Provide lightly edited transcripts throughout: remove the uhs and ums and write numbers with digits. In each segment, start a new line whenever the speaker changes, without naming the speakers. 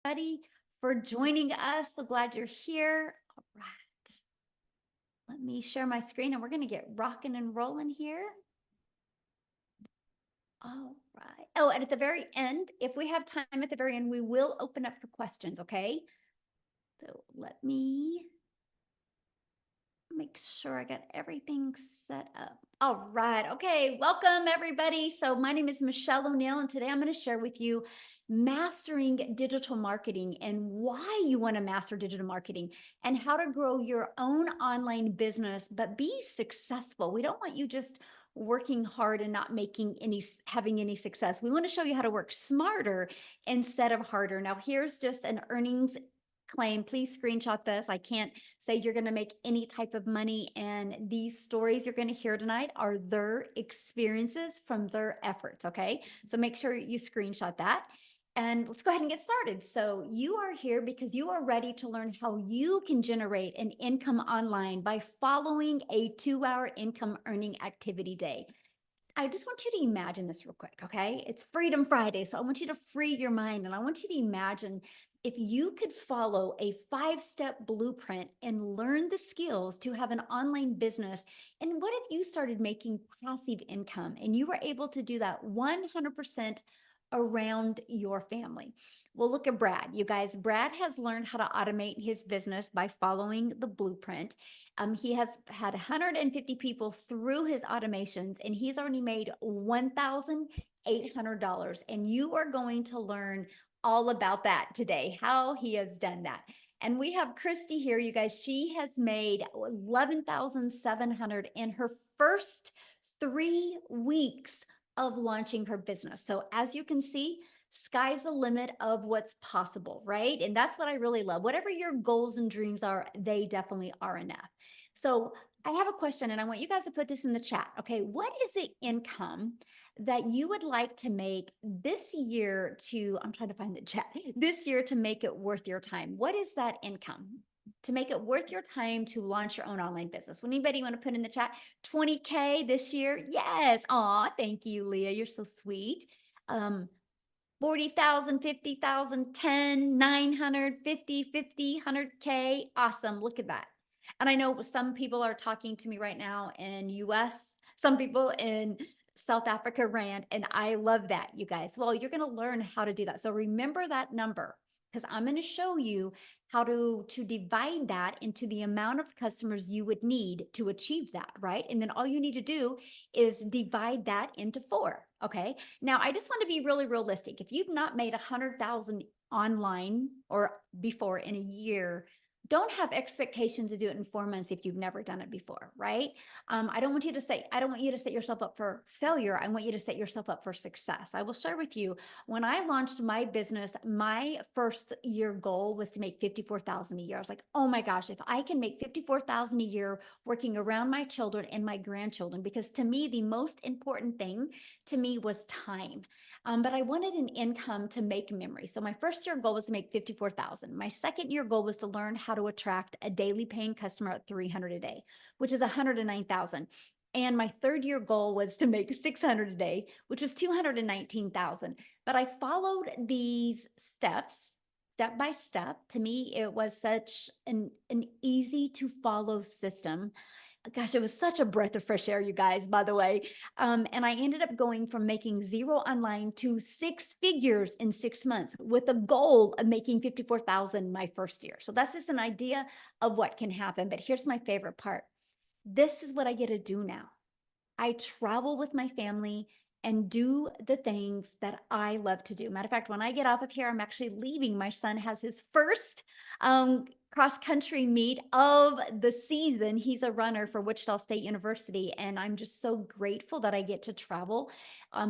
everybody for joining us. So glad you're here. All right. Let me share my screen and we're going to get rocking and rolling here. All right. Oh, and at the very end, if we have time at the very end, we will open up for questions, okay? So let me make sure I got everything set up. All right. Okay. Welcome, everybody. So, my name is Michelle O'Neill, and today I'm going to share with you mastering digital marketing and why you want to master digital marketing and how to grow your own online business, but be successful. We don't want you just working hard and not having any success. We want to show you how to work smarter instead of harder. Now, here's just an earnings claim. Please screenshot this. I can't say you're going to make any type of money. And these stories you're going to hear tonight are their experiences from their efforts. Okay. So make sure you screenshot that. And let's go ahead and get started. So you are here because you are ready to learn how you can generate an income online by following a 2-hour income earning activity day. I just want you to imagine this real quick, okay? It's Freedom Friday, so I want you to free your mind and I want you to imagine if you could follow a 5-step blueprint and learn the skills to have an online business. And what if you started making passive income and you were able to do that 100% around your family? Well, look at Brad. You guys, Brad has learned how to automate his business by following the blueprint. He has had 150 people through his automations and he's already made $1,800. And you are going to learn all about that today, how he has done that. And we have Christy here, you guys. She has made 11,700 in her first 3 weeks of launching her business. So as you can see, sky's the limit of what's possible, right? And that's what I really love. Whatever your goals and dreams are, they definitely are enough. So I have a question and I want you guys to put this in the chat. Okay, what is the income that you would like to make this year I'm trying to find the chat, this year to make it worth your time? What is that income? To make it worth your time to launch your own online business. Would anybody want to put in the chat 20K this year? Yes. Aw, thank you, Leah. You're so sweet. 40,000, 50,000, 10, 900, 50, 50, 100K. Awesome. Look at that. And I know some people are talking to me right now in US, some people in South Africa Rand, and I love that, you guys. Well, you're going to learn how to do that. So remember that number because I'm going to show you how to divide that into the amount of customers you would need to achieve that, right? And then all you need to do is divide that into 4, okay? Now, I just want to be really realistic. If you've not made 100,000 online or before in a year, don't have expectations to do it in 4 months if you've never done it before, right? I don't want you to set yourself up for failure. I want you to set yourself up for success. I will share with you, when I launched my business, my first year goal was to make 54,000 a year. I was like, oh my gosh, if I can make 54,000 a year working around my children and my grandchildren, because to me, the most important thing to me was time. But I wanted an income to make memories. So my first year goal was to make 54,000. My second year goal was to learn how to attract a daily paying customer at 300 a day, which is 109,000. And my third year goal was to make 600 a day, which was 219,000. But I followed these steps step by step. To me, it was such an easy to follow system. Gosh, it was such a breath of fresh air, you guys, by the way. And I ended up going from making 0 online to 6 figures in 6 months with a goal of making 54,000 my first year. So that's just an idea of what can happen. But here's my favorite part. This is what I get to do now. I travel with my family and do the things that I love to do. Matter of fact, when I get off of here, I'm actually leaving. My son has his first cross country meet of the season. He's a runner for Wichita State University, and I'm just so grateful that I get to travel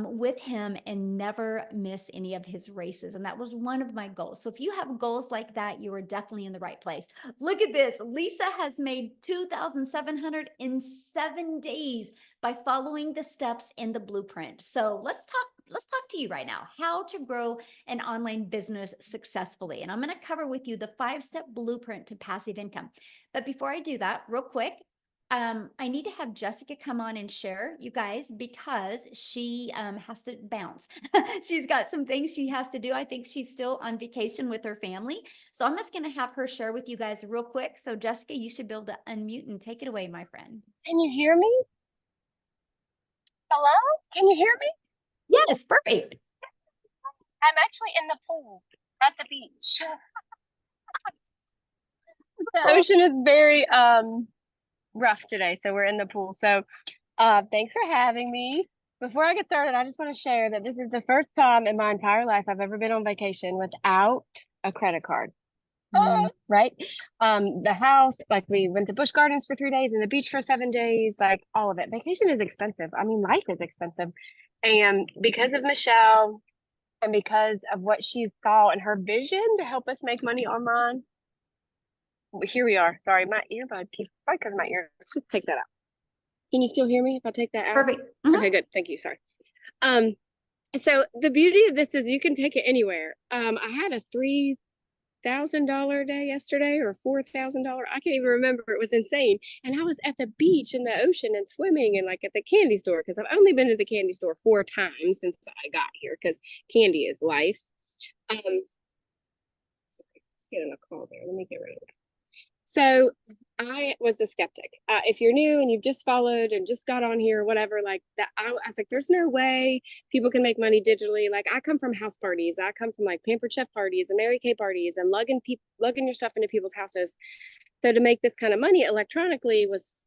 with him and never miss any of his races. And that was one of my goals. So if you have goals like that, you are definitely in the right place. Look at this. Lisa has made 2,700 in 7 days by following the steps in the blueprint. So let's talk to you right now, how to grow an online business successfully. And I'm going to cover with you the 5-step blueprint to passive income. But before I do that, real quick, I need to have Jessica come on and share, you guys, because she has to bounce. She's got some things she has to do. I think she's still on vacation with her family. So I'm just going to have her share with you guys real quick. So, Jessica, you should be able to unmute and take it away, my friend.
Can you hear me? Hello? Can you hear me?
Yes, perfect.
I'm actually in the pool at the beach. The
Well,
ocean is very rough today, so we're in the pool. So thanks for having me. Before I get started, I just want to share that this is the first time in my entire life I've ever been on vacation without a credit card. Right? The house, like we went to Busch Gardens for 3 days and the beach for 7 days, like all of it. Vacation is expensive. I mean, life is expensive. And because of Michelle, and because of what she saw in her vision to help us make money online, here we are. Sorry, my earbud keeps right because my ear. Let's just take that out. Can you still hear me if I take that out?
perfect.
Okay, good. Thank you. Sorry. Um, so the beauty of this is you can take it anywhere. I had a $3,000 day yesterday or $4,000. I can't even remember. It was insane. And I was at the beach in the ocean and swimming and like at the candy store because I've only been to the candy store 4 times since I got here because candy is life. Um, sorry, just getting a call there. Let me get rid of it. So I was the skeptic. If you're new and you've just followed and just got on here or whatever, like that, I was like, there's no way people can make money digitally. Like I come from house parties. I come from like Pampered Chef parties and Mary Kay parties and lugging your stuff into people's houses. So to make this kind of money electronically was,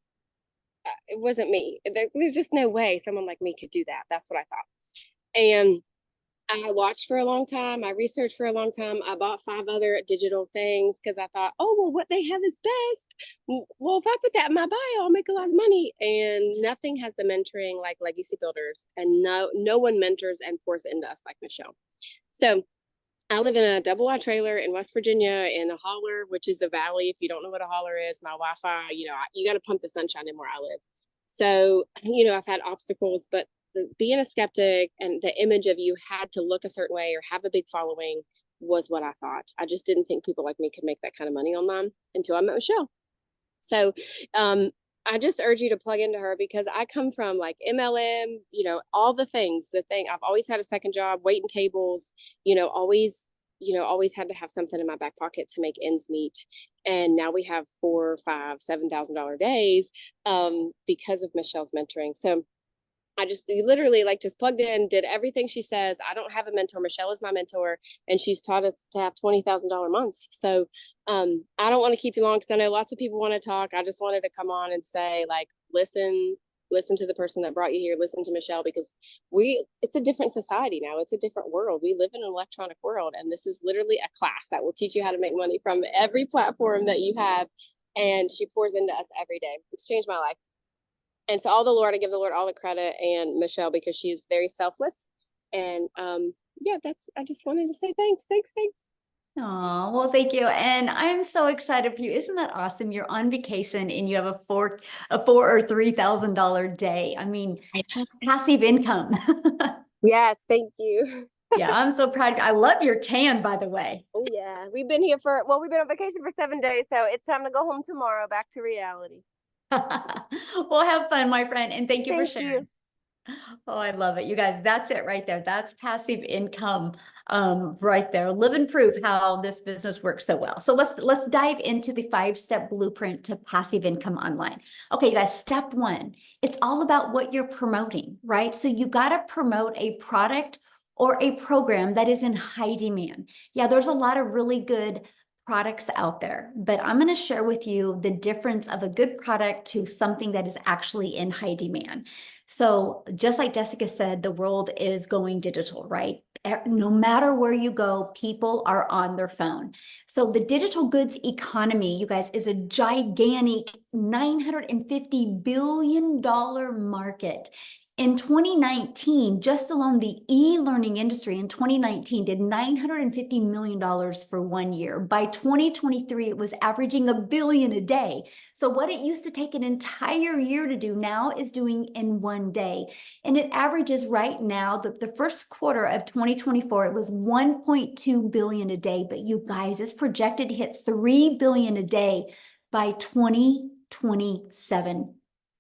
it wasn't me. There's just no way someone like me could do that. That's what I thought. And I watched for a long time. I researched for a long time. I bought 5 other digital things because I thought, oh, well, what they have is best. Well, if I put that in my bio, I'll make a lot of money. And nothing has the mentoring like Legacy Builders. And no one mentors and pours into us like Michelle. So I live in a double wide trailer in West Virginia in a holler, which is a valley. If you don't know what a holler is, my Wi-Fi, you got to pump the sunshine in where I live. So, I've had obstacles, but being a skeptic and the image of you had to look a certain way or have a big following was what I thought. I just didn't think people like me could make that kind of money online until I met Michelle. So, I just urge you to plug into her because I come from like MLM, all the things, I've always had a second job, waiting tables, always, always had to have something in my back pocket to make ends meet. And now we have 4, 5, $7,000 days because of Michelle's mentoring. So I just literally like just plugged in, did everything she says. I don't have a mentor. Michelle is my mentor, and she's taught us to have $20,000 months. So I don't want to keep you long because I know lots of people want to talk. I just wanted to come on and say, like, listen to the person that brought you here. Listen to Michelle because it's a different society now. It's a different world. We live in an electronic world, and this is literally a class that will teach you how to make money from every platform that you have. And she pours into us every day. It's changed my life. And so all the Lord, I give the Lord all the credit and Michelle because she's very selfless. And yeah, I just wanted to say thanks, thanks, thanks.
Oh, well, thank you. And I'm so excited for you. Isn't that awesome? You're on vacation and you have a four or $3,000 day. I mean, that's passive income.
Yes, thank you.
Yeah, I'm so proud. I love your tan, by the way.
Oh yeah, we've been on vacation for 7 days, so it's time to go home tomorrow, back to reality.
Well, have fun, my friend, and thank you for
Thank you.
sharing. Oh, I love it. You guys, that's it right there. That's passive income right there. Living proof how this business works so well. So let's dive into the 5-step blueprint to passive income online. Okay, you guys, step 1, it's all about what you're promoting, right? So you got to promote a product or a program that is in high demand. Yeah, there's a lot of really good products out there, but I'm going to share with you the difference of a good product to something that is actually in high demand. So just like Jessica said, the world is going digital, right? No matter where you go, people are on their phone. So the digital goods economy, you guys, is a gigantic $950 billion market. In 2019, just alone the e-learning industry in 2019 did $950 million for 1 year. By 2023, it was averaging a billion a day. So what it used to take an entire year to do now is doing in 1 day. And it averages right now, the first quarter of 2024, it was 1.2 billion a day. But you guys, it's projected to hit 3 billion a day by 2030. 27.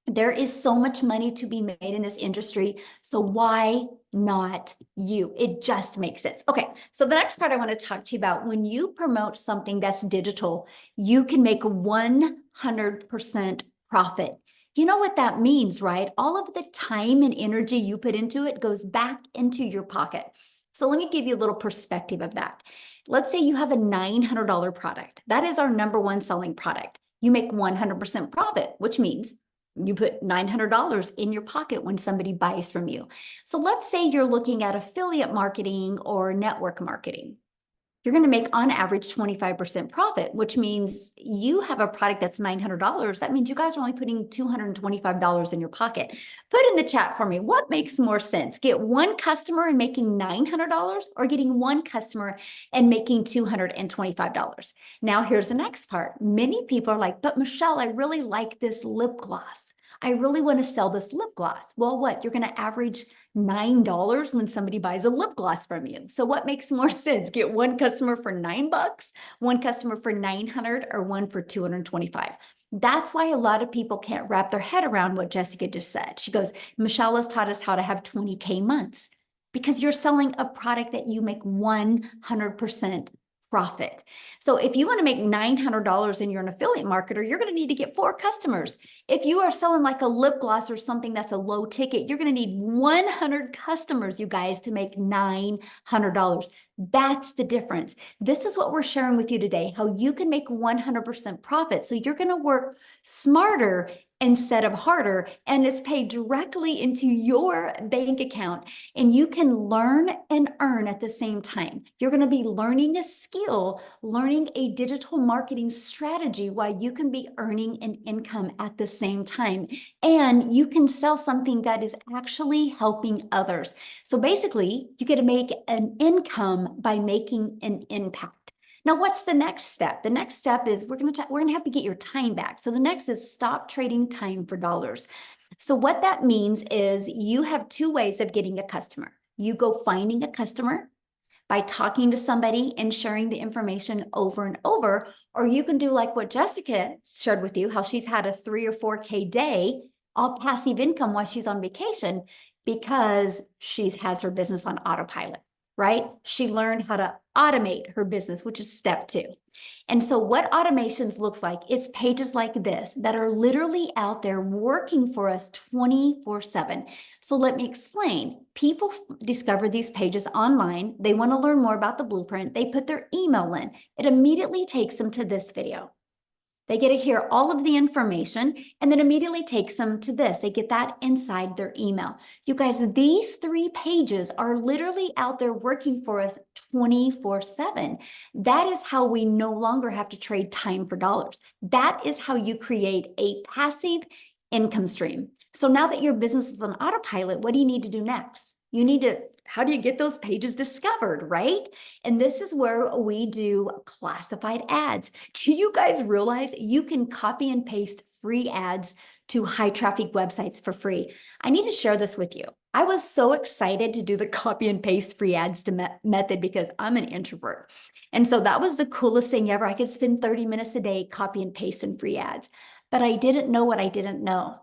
There is so much money to be made in this industry. So why not you? It just makes sense. Okay, so the next part I want to talk to you about, when you promote something that's digital, you can make 100% profit. You know what that means, right? All of the time and energy you put into it goes back into your pocket. So let me give you a little perspective of that. Let's say you have a $900 product. That is our number one selling product. You make 100% profit, which means you put $900 in your pocket when somebody buys from you. So let's say you're looking at affiliate marketing or network marketing. You're going to make on average 25% profit, which means you have a product that's $900. That means you guys are only putting $225 in your pocket. Put in the chat for me, what makes more sense? Get one customer and making $900, or getting one customer and making $225? Now, here's the next part. Many people are like, but Michelle, I really like this lip gloss. I really want to sell this lip gloss. Well, what? You're going to average $9 when somebody buys a lip gloss from you. So what makes more sense? Get one customer for $9, one customer for 900, or one for 225. That's why a lot of people can't wrap their head around what Jessica just said. She goes, Michelle has taught us how to have 20K months, because you're selling a product that you make 100% profit. So if you want to make $900 and you're an affiliate marketer, you're going to need to get 4 customers. If you are selling like a lip gloss or something that's a low ticket, you're going to need 100 customers, you guys, to make $900. That's the difference. This is what we're sharing with you today, how you can make 100% profit. So you're going to work smarter instead of harder, and it's paid directly into your bank account, and you can learn and earn at the same time. You're going to be learning a skill, learning a digital marketing strategy, while you can be earning an income at the same time, and you can sell something that is actually helping others. So basically, you get to make an income by making an impact. Now, what's the next step? The next step is we're gonna have to get your time back. So the next is stop trading time for dollars. So what that means is you have 2 ways of getting a customer. You go finding a customer by talking to somebody and sharing the information over and over, or you can do like what Jessica shared with you, how she's had a 3 or 4K day, all passive income while she's on vacation, because she has her business on autopilot, right? She learned how to automate her business, which is step 2. And so what automations looks like is pages like this that are literally out there working for us 24/7. So let me explain. People discover these pages online. They want to learn more about the blueprint. They put their email in. It immediately takes them to this video. They get to hear all of the information, and then immediately takes them to this. They get that inside their email. You guys, these 3 pages are literally out there working for us 24/7. That is how we no longer have to trade time for dollars. That is how you create a passive income stream. So now that your business is on autopilot, what do you need to do next? How do you get those pages discovered, right? And this is where we do classified ads. Do you guys realize you can copy and paste free ads to high traffic websites for free? I need to share this with you. I was so excited to do the copy and paste free ads method, because I'm an introvert. And so that was the coolest thing ever. I could spend 30 minutes a day copy and pasting free ads, but I didn't know what I didn't know.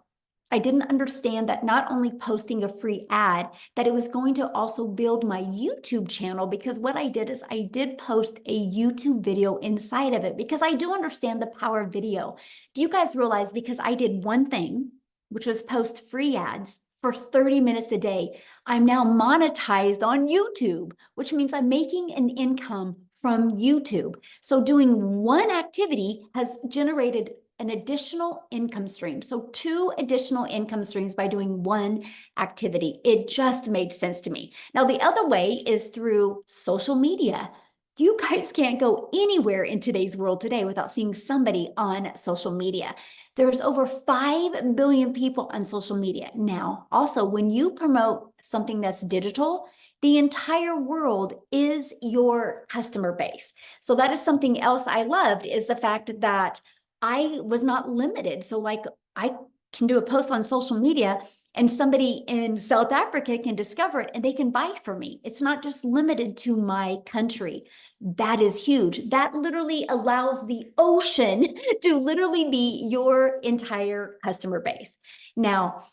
I didn't understand that not only posting a free ad, that it was going to also build my YouTube channel, because what I did is I did post a YouTube video inside of it, because I do understand the power of video. Do you guys realize, because I did one thing, which was post free ads for 30 minutes a day, I'm now monetized on YouTube, which means I'm making an income from YouTube. So doing one activity has generated an additional income stream. So 2 additional income streams by doing one activity. It just made sense to me. Now, the other way is through social media. You guys can't go anywhere in today's world today without seeing somebody on social media. There's over 5 billion people on social media. Now, also, when you promote something that's digital, the entire world is your customer base. So that is something else I loved, is the fact that I was not limited. So like, I can do a post on social media and somebody in South Africa can discover it and they can buy from me. It's not just limited to my country. That is huge. That literally allows the ocean to literally be your entire customer base. Now,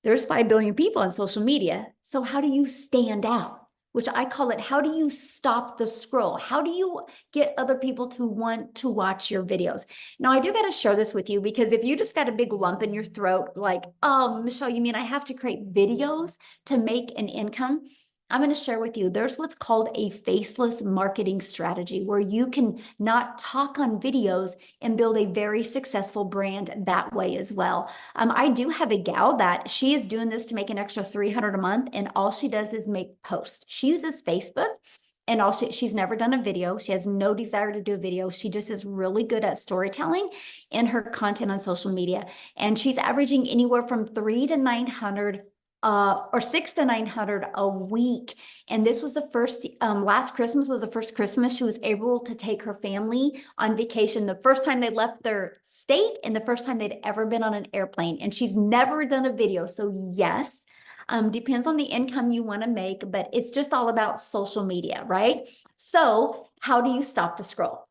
there's 5 billion people on social media. So how do you stand out? Which I call it, how do you stop the scroll? How do you get other people to want to watch your videos? Now, I do got to share this with you because if you just got a big lump in your throat, like, oh, Michelle, you mean I have to create videos to make an income? I'm going to share with you, there's what's called a faceless marketing strategy where you can not talk on videos and build a very successful brand that way as well. I do have a gal that she is doing this to make an extra 300 a month, and all she does is make posts. She uses Facebook, and she's never done a video. She has no desire to do a video. She just is really good at storytelling in her content on social media, and she's averaging anywhere from 3 to 900 or 6 to 900 a week. And this was the first, last Christmas was the first Christmas she was able to take her family on vacation, the first time they left their state and the first time they'd ever been on an airplane. And she's never done a video. So yes, depends on the income you want to make, but it's just all about social media, right? So how do you stop the scroll?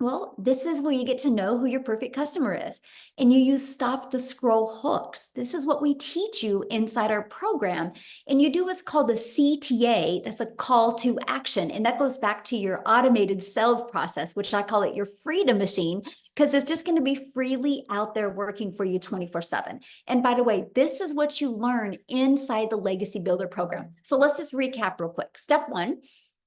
Well, this is where you get to know who your perfect customer is. And you use stop the scroll hooks. This is what we teach you inside our program. And you do what's called the CTA. That's a call to action. And that goes back to your automated sales process, which I call it your freedom machine, because it's just going to be freely out there working for you 24/7. And by the way, this is what you learn inside the Legacy Builder program. So let's just recap real quick. Step 1,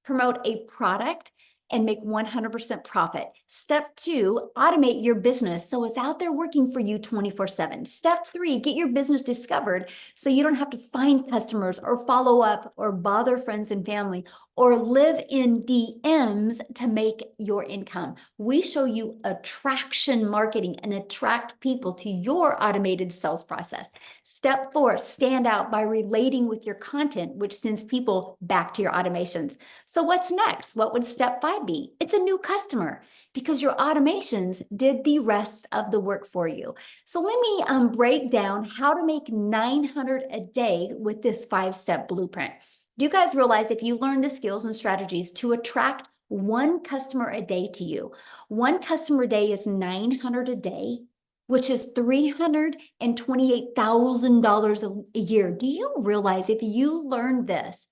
promote a product and make 100% profit. Step 2, automate your business so it's out there working for you 24/7. Step 3, get your business discovered so you don't have to find customers or follow up or bother friends and family or live in DMs to make your income. We show you attraction marketing and attract people to your automated sales process. Step 4, stand out by relating with your content, which sends people back to your automations. So what's next? What would step 5 be? It's a new customer because your automations did the rest of the work for you. So let me break down how to make 900 a day with this 5-step blueprint. Do you guys realize if you learn the skills and strategies to attract one customer a day to you, one customer a day is 900 a day, which is $328,000 a year. Do you realize if you learned this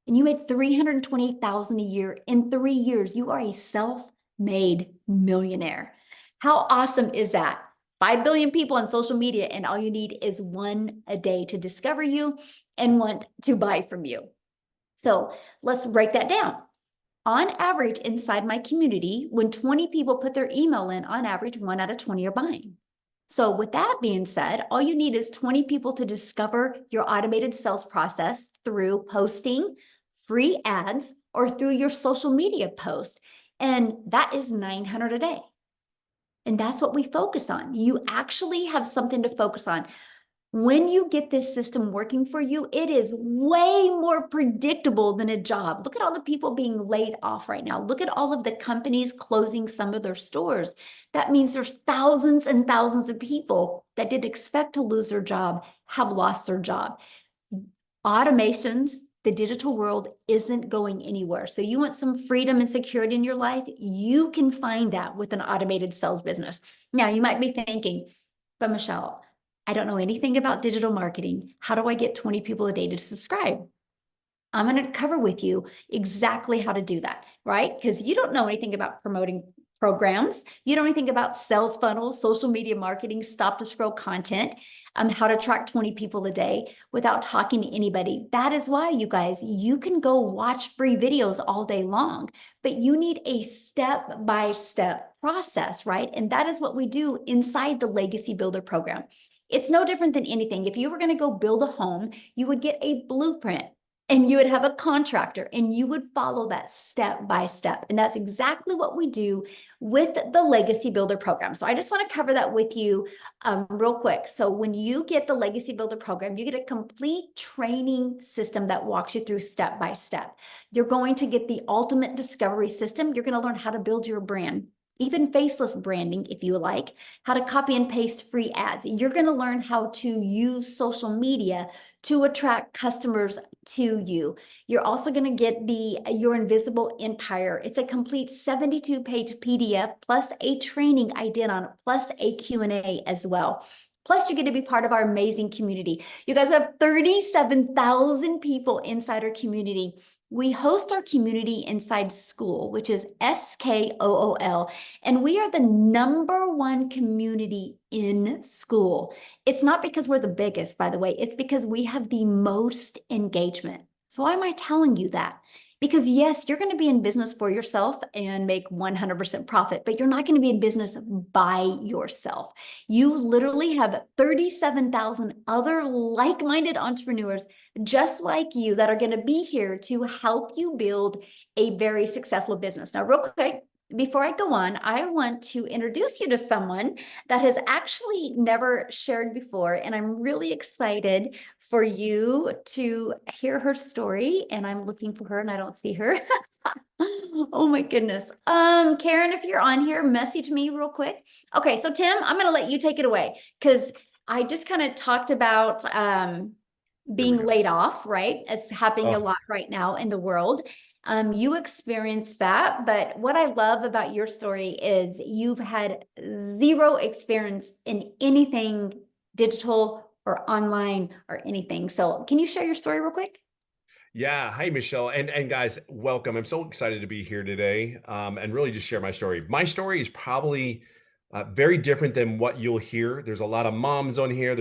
and you made $328,000 a year in 3 years, you are a self-made millionaire? How awesome is that? 5 billion people on social media, and all you need is one a day to discover you and want to buy from you. So let's break that down. On average, inside my community, when 20 people put their email in, on average, 1 out of 20 are buying. So with that being said, all you need is 20 people to discover your automated sales process through posting free ads or through your social media posts. And that is 900 a day. And that's what we focus on. You actually have something to focus on. When you get this system working for you, it is way more predictable than a job. Look at all the people being laid off right now. Look at all of the companies closing some of their stores. That means there's thousands and thousands of people that didn't expect to lose their job, have lost their job. Automations, the digital world isn't going anywhere. So you want some freedom and security in your life, you can find that with an automated sales business. Now, you might be thinking, but Michelle, I don't know anything about digital marketing. How do I get 20 people a day to subscribe? I'm going to cover with you exactly how to do that, right? Because you don't know anything about promoting programs. You don't know anything about sales funnels, social media marketing, stop to scroll content, how to track 20 people a day without talking to anybody. That is why, you guys, you can go watch free videos all day long, but you need a step-by-step process, right? And that is what we do inside the Legacy Builder program. It's no different than anything. If you were going to go build a home, you would get a blueprint and you would have a contractor and you would follow that step by step. And that's exactly what we do with the Legacy Builder program. So I just want to cover that with you real quick. So when you get the Legacy Builder program, you get a complete training system that walks you through step by step. You're going to get the ultimate discovery system. You're going to learn how to build your brand. even faceless branding, if you like, how to copy and paste free ads. You're going to learn how to use social media to attract customers to you. You're also going to get the Your Invisible Empire. It's a complete 72-page PDF plus a training I did on it, plus a Q&A as well. Plus, you get to be part of our amazing community. You guys, we have 37,000 people inside our community. We host our community inside School, which is SKOOL, and we are the #1 community in School. It's not because we're the biggest, by the way, it's because we have the most engagement. So why am I telling you that? Because yes, you're going to be in business for yourself and make 100% profit, but you're not going to be in business by yourself. You literally have 37,000 other like-minded entrepreneurs just like you that are going to be here to help you build a very successful business. Now, real quick, before I go on, I want to introduce you to someone that has actually never shared before, and I'm really excited for you to hear her story. And I'm looking for her and I don't see her. Oh my goodness. Karen, if you're on here, message me real quick. Okay, so Tim, I'm gonna let you take it away because I just kind of talked about
There we
being
go.
laid off, right? It's happening a
Oh,
lot right now in the world. You experienced that, but what I love about your story is you've had zero experience in anything digital or online or anything. So can you share your story real quick?
yeah. Hi, Michelle. And guys, welcome. I'm so excited to be here today, and really just share my story. My story is probably very different than what you'll hear. There's a lot of moms on here.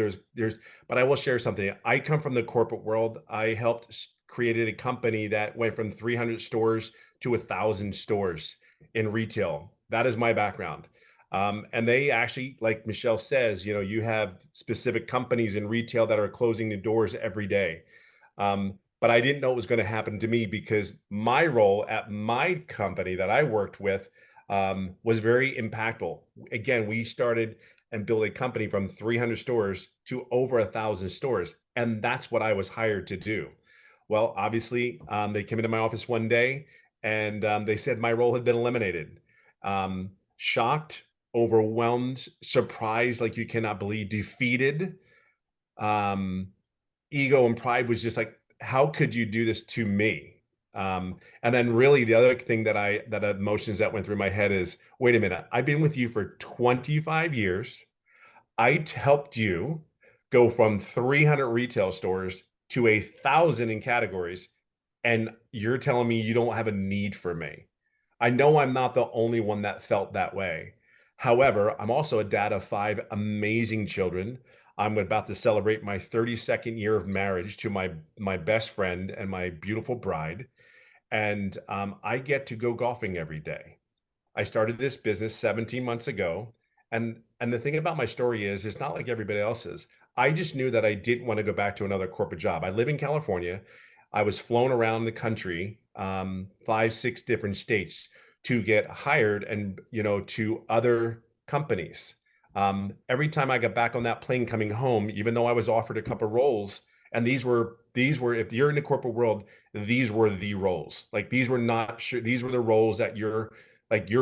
But I will share something. I come from the corporate world. I helped created a company that went from 300 stores to 1,000 stores in retail. That is my background. And they actually, like Michelle says, you have specific companies in retail that are closing the doors every day. But I didn't know it was going to happen to me because my role at my company that I worked with was very impactful. Again, we started and built a company from 300 stores to over 1,000 stores. And that's what I was hired to do. Well, obviously, they came into my office one day and they said my role had been eliminated. Shocked, overwhelmed, surprised, like you cannot believe, defeated. Um, Ego and pride was just like, how could you do this to me? And then really the other thing that emotions that went through my head is, wait a minute, I've been with you for 25 years. Helped you go from 300 retail stores to 1,000 in categories, and you're telling me you don't have a need for me. I know I'm not the only one that felt that way. However, I'm also a dad of 5 amazing children. I'm about to celebrate my 32nd year of marriage to my best friend and my beautiful bride, and I get to go golfing every day. I started this business 17 months ago. And the thing about my story is it's not like everybody else's. I just knew that I didn't want to go back to another corporate job. I live in California. I was flown around the country, 5, 6 different states to get hired and, to other companies. Every time I got back on that plane coming home, even though I was offered a couple roles, and these were, if you're in the corporate world, these were the roles. Like these were not sure, these were the roles that you're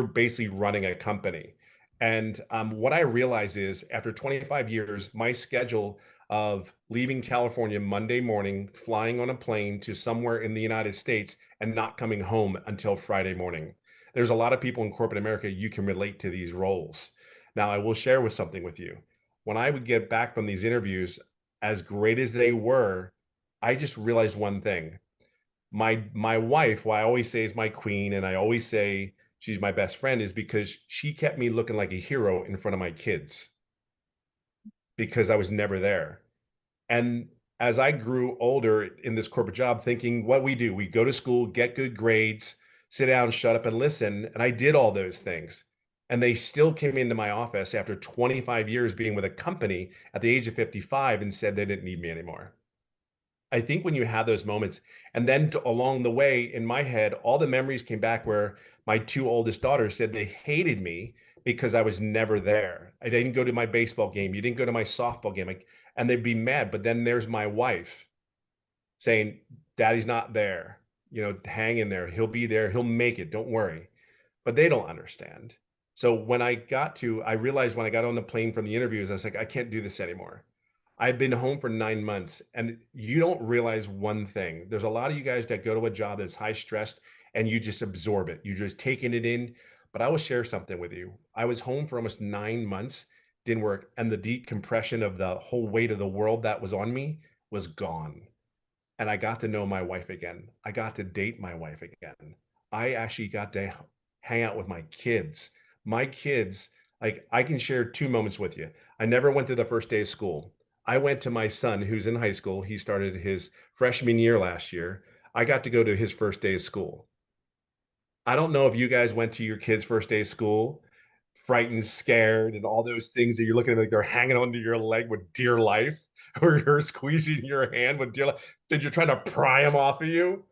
basically running a company. And what I realize is after 25 years, my schedule of leaving California Monday morning, flying on a plane to somewhere in the United States, and not coming home until Friday morning. There's a lot of people in corporate America, you can relate to these roles. Now, I will share with something with you. When I would get back from these interviews, as great as they were, I just realized one thing. My wife, who I always say is my queen, and I always say she's my best friend, is because she kept me looking like a hero in front of my kids because I was never there. And as I grew older in this corporate job, thinking what we do, we go to school, get good grades, sit down, shut up, and listen. And I did all those things. And they still came into my office after 25 years being with a company at the age of 55 and said they didn't need me anymore. I think when you have those moments, and then along the way in my head, all the memories came back where my 2 oldest daughters said they hated me because I was never there. I didn't go to my baseball game. You didn't go to my softball game. Like, and they'd be mad. But then there's my wife saying, Daddy's not there. Hang in there. He'll be there. He'll make it. Don't worry. But they don't understand. So when I realized when I got on the plane from the interviews, I was like, I can't do this anymore. I've been home for 9 months and you don't realize one thing. There's a lot of you guys that go to a job that's high stressed and you just absorb it. You're just taking it in. But I will share something with you. I was home for almost 9 months, didn't work. And the decompression of the whole weight of the world that was on me was gone. And I got to know my wife again. I got to date my wife again. I actually got to hang out with my kids. My kids, like I can share two moments with you. I never went to the first day of school. I went to my son who's in high school. He started his freshman year last year. I got to go to his first day of school. I don't know if you guys went to your kids' first day of school, frightened, scared, and all those things that you're looking at like they're hanging onto your leg with dear life, or you're squeezing your hand with dear life, that you're trying to pry them off of you.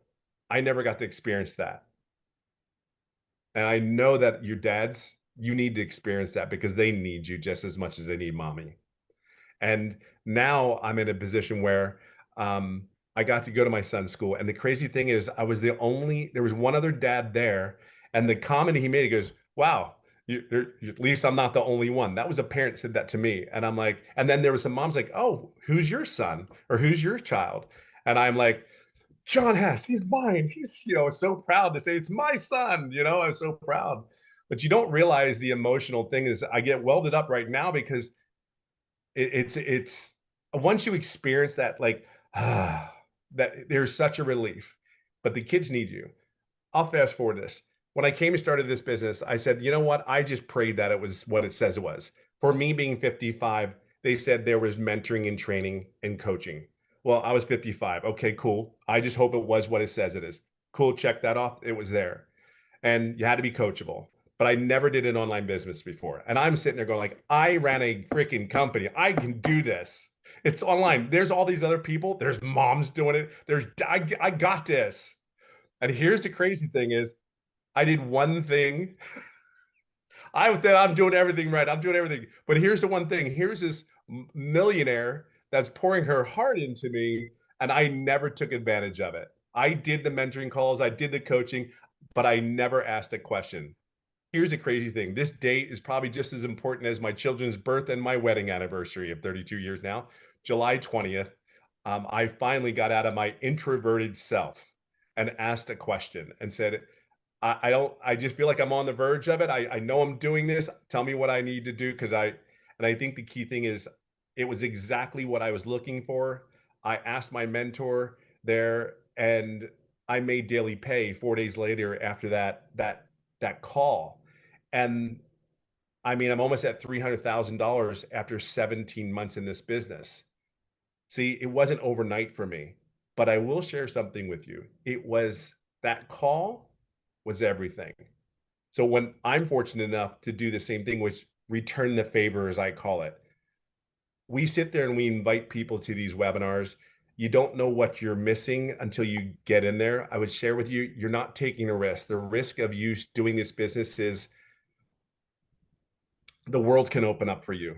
I never got to experience that. And I know that your dads, you need to experience that because they need you just as much as they need mommy. And now I'm in a position where I got to go to my son's school. And the crazy thing is, there was one other dad there. And the comment he made, he goes, wow, at least I'm not the only one. That was a parent said that to me. And I'm like, and then there was some moms like, oh, who's your son or who's your child? And I'm like, John Hess, he's mine. He's, so proud to say it's my son, I'm so proud. But you don't realize the emotional thing is I get welded up right now because it's once you experience that, like, that there's such a relief. But the kids need you. I'll fast forward this. When I came and started this business, I said, you know what? I just prayed that it was what it says it was. For me being 55, they said there was mentoring and training and coaching. Well, I was 55. Okay, cool. I just hope it was what it says it is. Cool, check that off. It was there. And you had to be coachable. But I never did an online business before. And I'm sitting there going like, I ran a freaking company. I can do this. It's online. There's all these other people. There's moms doing it. I got this. And here's the crazy thing is I did one thing. I'm doing everything right. I'm doing everything. But here's the one thing. Here's this millionaire that's pouring her heart into me, and I never took advantage of it. I did the mentoring calls, I did the coaching, but I never asked a question. Here's the crazy thing. This date is probably just as important as my children's birth and my wedding anniversary of 32 years now, July 20th. I finally got out of my introverted self and asked a question and said, I just feel like I'm on the verge of it. I know I'm doing this. Tell me what I need to do. And I think the key thing is it was exactly what I was looking for. I asked my mentor there and I made daily pay 4 days later after that call. And I mean, I'm almost at $300,000 after 17 months in this business. See, it wasn't overnight for me, but I will share something with you. It was that call was everything. So when I'm fortunate enough to do the same thing, which return the favor, as I call it, we sit there and we invite people to these webinars. You don't know what you're missing until you get in there. I would share with you, you're not taking a risk. The risk of you doing this business is the world can open up for you.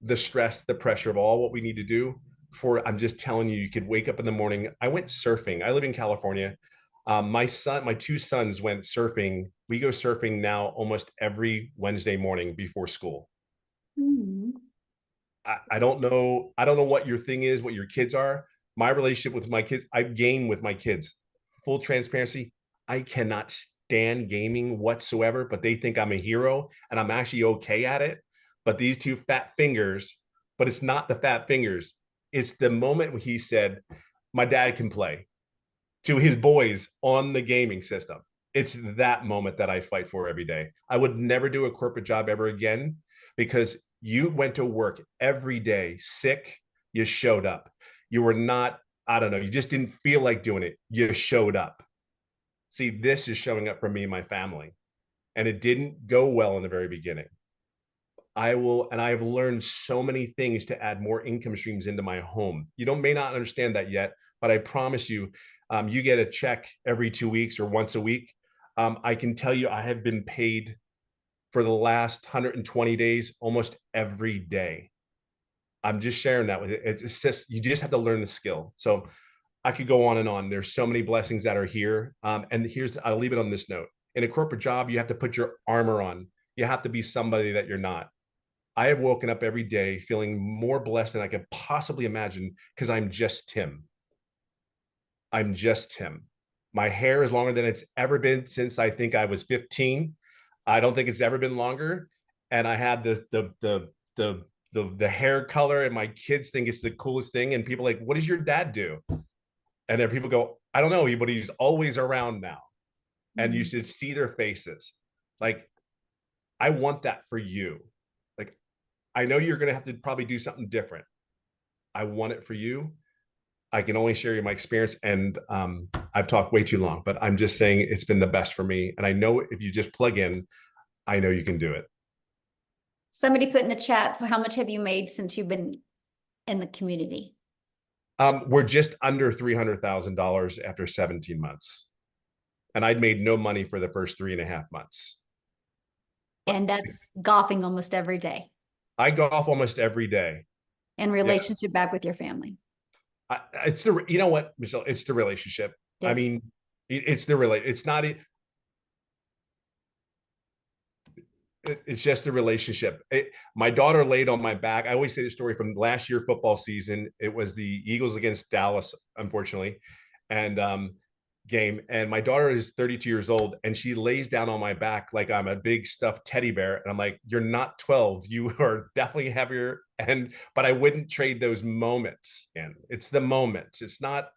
The stress, the pressure of all what we need to do I'm just telling you, you could wake up in the morning. I went surfing. I live in California. My two sons went surfing. We go surfing now almost every Wednesday morning before school.
Mhm.
I don't know. I don't know what your thing is, what your kids are. My relationship with my kids, I game with my kids. Full transparency, I cannot stand gaming whatsoever, but they think I'm a hero and I'm actually okay at it. But these two fat fingers, but it's not the fat fingers. It's the moment when he said, my dad can play to his boys on the gaming system. It's that moment that I fight for every day. I would never do a corporate job ever again because you went to work every day sick, you showed up. You were not, I don't know, you just didn't feel like doing it. You showed up. See, this is showing up for me and my family. And it didn't go well in the very beginning. And I've learned so many things to add more income streams into my home. You don't may not understand that yet, but I promise you, you get a check every 2 weeks or once a week. I can tell you, I have been paid for the last 120 days almost every day. I'm just sharing that with you. It's just you just have to learn the skill. So I could go on and on. There's so many blessings that are here. And I'll leave it on this note. In a corporate job, you have to put your armor on. You have to be somebody that you're not. I have woken up every day feeling more blessed than I could possibly imagine because I'm just Tim. I'm just Tim. My hair is longer than it's ever been since I think I was 15. I don't think it's ever been longer. And I had the hair color, and my kids think it's the coolest thing. And people are like, what does your dad do? And then people go, I don't know, but he's always around now. And you
Mhm.
should see their faces. Like, I want that for you. Like, I know you're gonna have to probably do something different. I want it for you. I can only share you my experience, and I've talked way too long, but I'm just saying it's been the best for me. And I know if you just plug in, I know you can do it.
Somebody put in the chat, so how much have you made since you've been in the community?
We're just under $300,000 after 17 months, and I'd made no money for the first 3.5 months.
And that's golfing almost every day
I golf almost every day.
and
Yeah,
relationship back with your family.
it's the, you know what, Michelle, it's the relationship. I
Yes.
mean, it's the relate. It's not. It's just a relationship. My daughter laid on my back. I always say the story from last year football season. It was the Eagles against Dallas, unfortunately, and game. And my daughter is 32 years old, and she lays down on my back like I'm a big stuffed teddy bear. And I'm like, "You're not 12. You are definitely heavier." And but I wouldn't trade those moments. And it's the moments. It's not.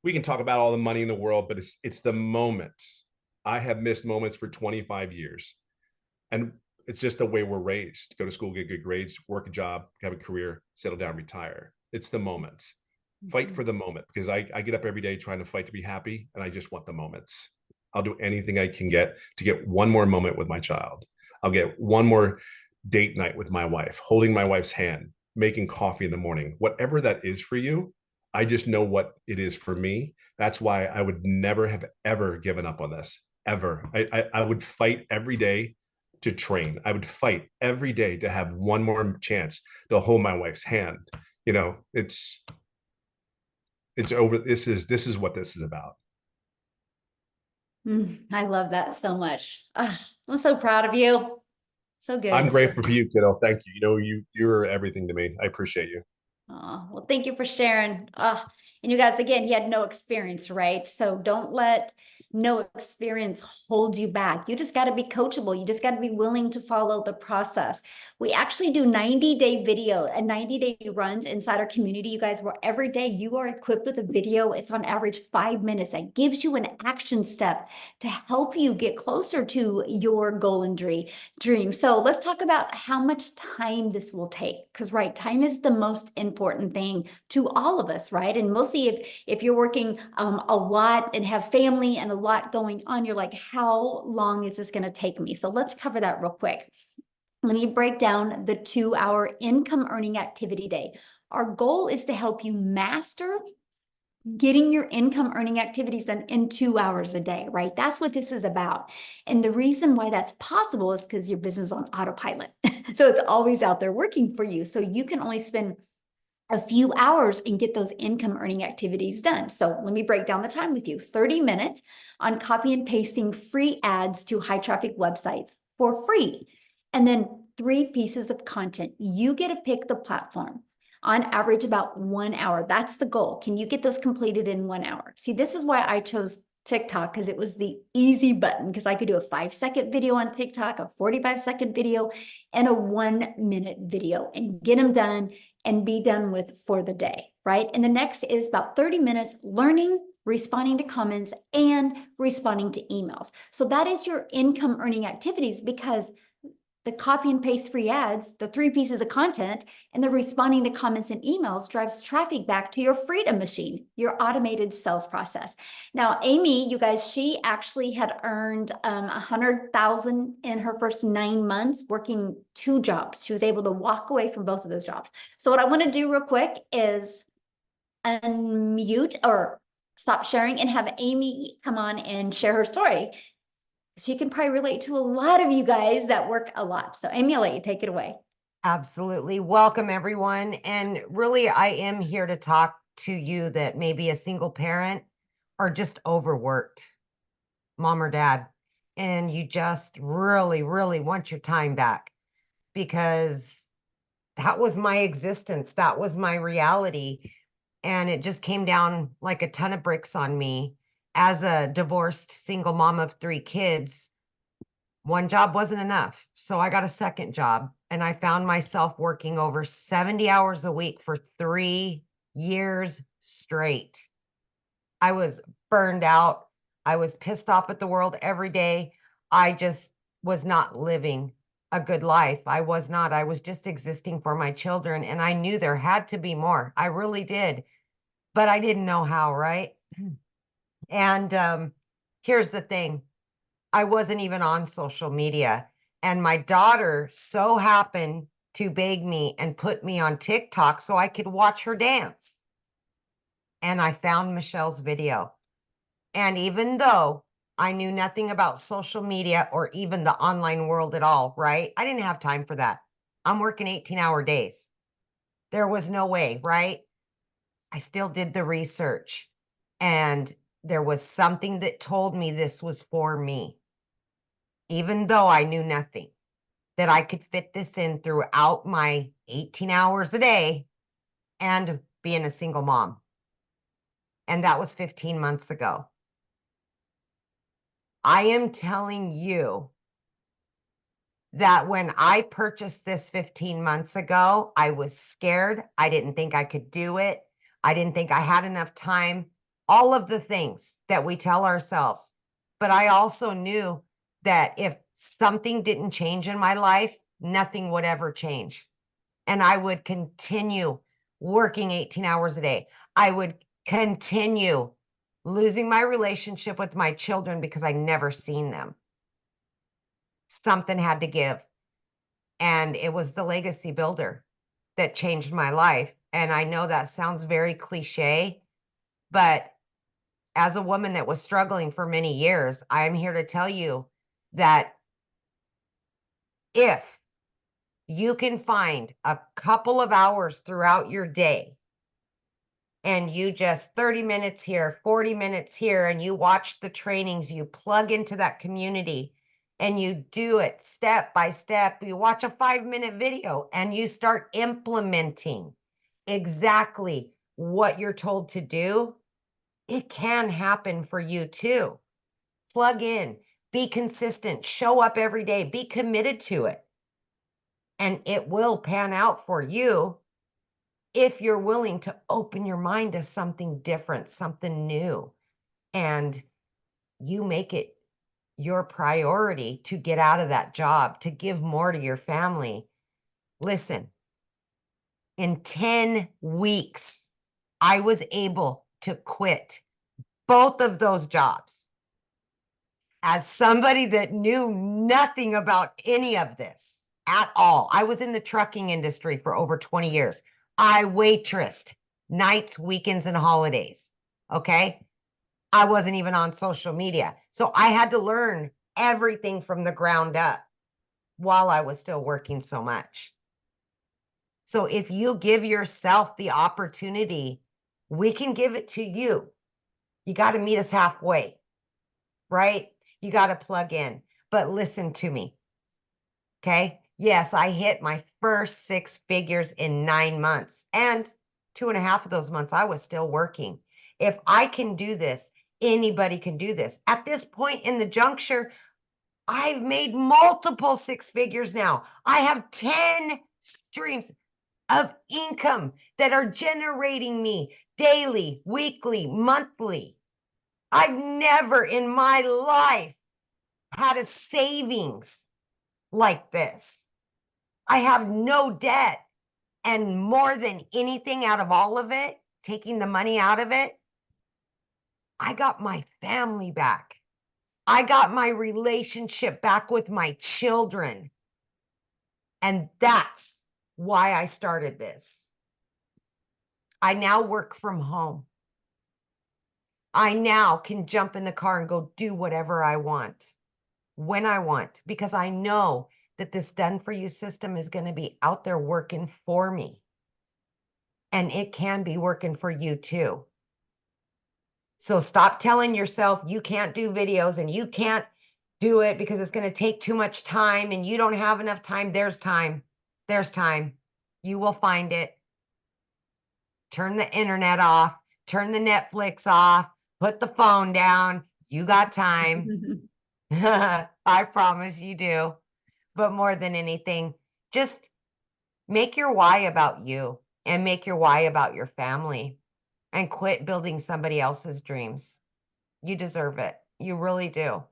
We can talk about all the money in the world, but it's the moments. I have missed moments for 25 years, and it's just the way we're raised. Go to school, get good grades, work a job, have a career, settle down, retire. It's the moments. Fight for the moment, because I get up every day trying to fight to be happy, and I just want the moments. I'll do anything I can get to get one more moment with my child. I'll get one more date night with my wife, holding my wife's hand, making coffee in the morning, whatever that is for you. I just know what it is for me. That's why I would never have ever given up on this, ever. I would fight every day to train. I would fight every day to have one more chance to hold my wife's hand. You know, it's over. This is what this is about.
I love that so much. I'm so proud of you. So
I'm
good.
grateful for you, kiddo. Thank you. You know, you're everything to me. I appreciate you.
Oh, well, thank you for sharing. And you guys, again, he had no experience, right? So don't let no experience hold you back. You just got to be coachable. You just got to be willing to follow the process. We actually do 90-day video and 90-day runs inside our community, you guys, where every day you are equipped with a video. It's on average 5 minutes. That gives you an action step to help you get closer to your goal and dream. So let's talk about how much time this will take, because right, time is the most important thing to all of us, right? And mostly if you're working a lot and have family and a lot going on, you're like, how long is this going to take me? So let's cover that real quick. Let me break down the 2-hour income earning activity day. Our goal is to help you master getting your income earning activities done in 2 hours a day, right? That's what this is about. And the reason why that's possible is because your business is on autopilot. So it's always out there working for you. So you can only spend a few hours and get those income earning activities done. So let me break down the time with you. 30 minutes on copy and pasting free ads to high traffic websites for free. And then 3 pieces of content. You get to pick the platform. On average, about 1 hour. That's the goal. Can you get those completed in 1 hour? See, this is why I chose TikTok, because it was the easy button, because I could do a 5-second video on TikTok, a 45-second video, and a 1-minute video and get them done and be done with for the day, right? And the next is about 30 minutes learning, responding to comments, and responding to emails. So that is your income earning activities, because the copy and paste free ads, the 3 pieces of content, and the responding to comments and emails drives traffic back to your Freedom Machine, your automated sales process. Now, Amy, you guys, she actually had earned 100,000 in her first 9 months working 2 jobs. She was able to walk away from both of those jobs. So what I want to do real quick is unmute or stop sharing and have Amy come on and share her story. She can probably relate to a lot of you guys that work a lot. So Amy, I'll let you take it away.
Absolutely. Welcome, everyone. And really, I am here to talk to you that may be a single parent or just overworked, mom or dad. and you just really, really want your time back, because that was my existence. That was my reality. And it just came down like a ton of bricks on me as a divorced single mom of 3 kids. One job wasn't enough. So I got a second job, and I found myself working over 70 hours a week for 3 years straight. I was burned out. I was pissed off at the world every day. I just was not living a good life. I was not. I was just existing for my children. And I knew there had to be more. I really did. But I didn't know how, right? And here's the thing, I wasn't even on social media. And my daughter so happened to beg me and put me on TikTok so I could watch her dance. And I found Michelle's video. And even though I knew nothing about social media or even the online world at all, right? I didn't have time for that. I'm working 18-hour days. There was no way, right? I still did the research, and there was something that told me this was for me, even though I knew nothing, that I could fit this in throughout my 18 hours a day and being a single mom. And that was 15 months ago. I am telling you that when I purchased this 15 months ago, I was scared. I didn't think I could do it. I didn't think I had enough time, all of the things that we tell ourselves. But I also knew that if something didn't change in my life, nothing would ever change. And I would continue working 18 hours a day. I would continue losing my relationship with my children because I never seen them. Something had to give. And it was the legacy builder that changed my life. And I know that sounds very cliche, but as a woman that was struggling for many years, I'm here to tell you that if you can find a couple of hours throughout your day, and you just 30 minutes here, 40 minutes here, and you watch the trainings, you plug into that community, and you do it step by step. You watch a 5-minute video and you start implementing exactly what you're told to do, it can happen for you too. Plug in, be consistent, show up every day, be committed to it, and it will pan out for you if you're willing to open your mind to something different, something new, and you make it your priority to get out of that job, to give more to your family. Listen, in 10 weeks, I was able to quit both of those jobs. As somebody that knew nothing about any of this at all, I was in the trucking industry for over 20 years. I waitressed nights, weekends, and holidays. Okay. I wasn't even on social media. So I had to learn everything from the ground up while I was still working so much. So if you give yourself the opportunity, we can give it to you. You got to meet us halfway, right? You got to plug in. But listen to me. Okay. Yes, I hit my first 6 figures in 9 months, and 2.5 of those months I was still working. If I can do this, anybody can do this. At this point in the juncture, I've made multiple 6 figures now. I have 10 streams of income that are generating me daily, weekly, monthly. I've never in my life had a savings like this. I have no debt. And more than anything out of all of it, taking the money out of it, I got my family back. I got my relationship back with my children. And that's why I started this. I now work from home. I now can jump in the car and go do whatever I want, when I want, because I know that this done for you system is going to be out there working for me. And it can be working for you too. So stop telling yourself you can't do videos and you can't do it because it's going to take too much time and you don't have enough time. There's time. There's time. You will find it. Turn the internet off, turn the Netflix off, put the phone down. You got time. I promise you do. But more than anything, just make your why about you and make your why about your family and quit building somebody else's dreams. You deserve it. You really do.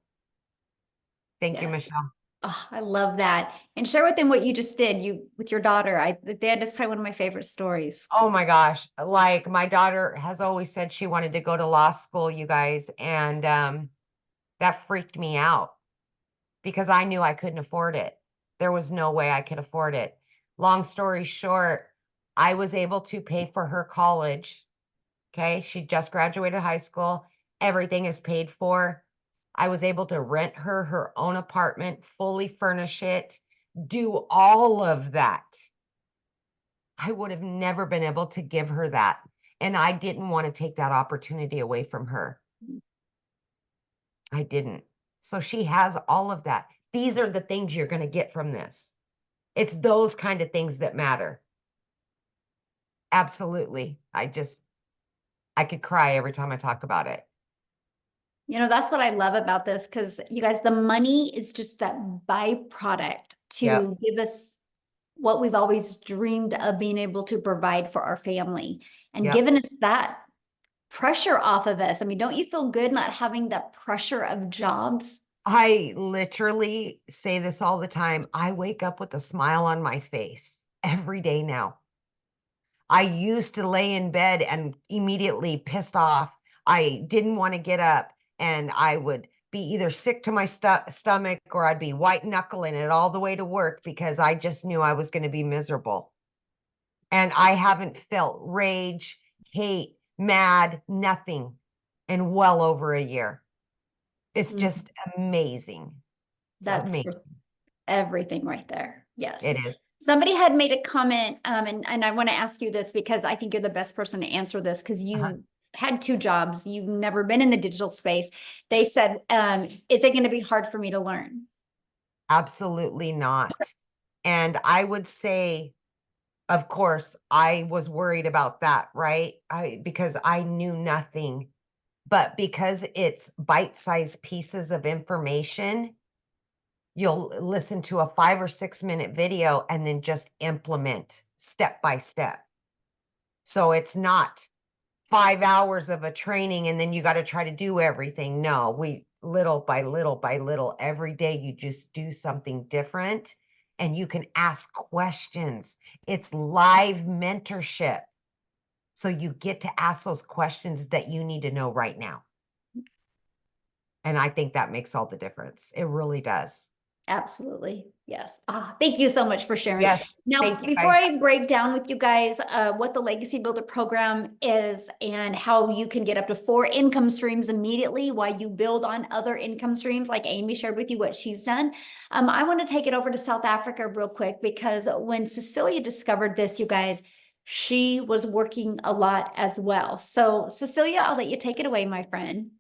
Thank you,
Yes.
Michelle.
Oh, I love that. And share with them what you just did with your daughter. That is probably one of my favorite stories.
Oh my gosh. Like my daughter has always said she wanted to go to law school, you guys, and that freaked me out because I knew I couldn't afford it. There was no way I could afford it. Long story short, I was able to pay for her college. Okay. She just graduated high school. Everything is paid for. I was able to rent her own apartment, fully furnish it, do all of that. I would have never been able to give her that. And I didn't want to take that opportunity away from her. I didn't. So she has all of that. These are the things you're going to get from this. It's those kind of things that matter. Absolutely. I could cry every time I talk about it.
That's what I love about this, because you guys, the money is just that byproduct to
Yep.
give us what we've always dreamed of being able to provide for our family, and
Yep.
giving us that pressure off of us. I mean, don't you feel good not having that pressure of jobs?
I literally say this all the time. I wake up with a smile on my face every day now. I used to lay in bed and immediately pissed off. I didn't want to get up and I would be either sick to my stomach or I'd be white knuckling it all the way to work because I just knew I was going to be miserable. And I haven't felt rage, hate, mad, nothing in well over a year. It's just amazing. It's
That's
amazing.
everything right there. Yes.
It is.
Somebody had made a comment, and I want to ask you this because I think you're the best person to answer this, because you had 2 jobs. You've never been in the digital space. They said, is it going to be hard for me to learn?
Absolutely not. And I would say, of course, I was worried about that, right? Because I knew nothing. But because it's bite-sized pieces of information, you'll listen to a 5 or 6 minute video and then just implement step by step. So it's not 5 hours of a training and then you got to try to do everything. No, we little by little by little, every day you just do something different and you can ask questions. It's live mentorship. So you get to ask those questions that you need to know right now. And I think that makes all the difference. It really does.
Absolutely. Yes. Thank you so much for sharing.
Yes.
Now,
Thank you,
before
guys.
I break down with you guys what the Legacy Builder program is and how you can get up to 4 income streams immediately while you build on other income streams, like Amy shared with you what she's done, I want to take it over to South Africa real quick, because when Cecilia discovered this, you guys, she was working a lot as well. So Cecilia, I'll let you take it away, my friend.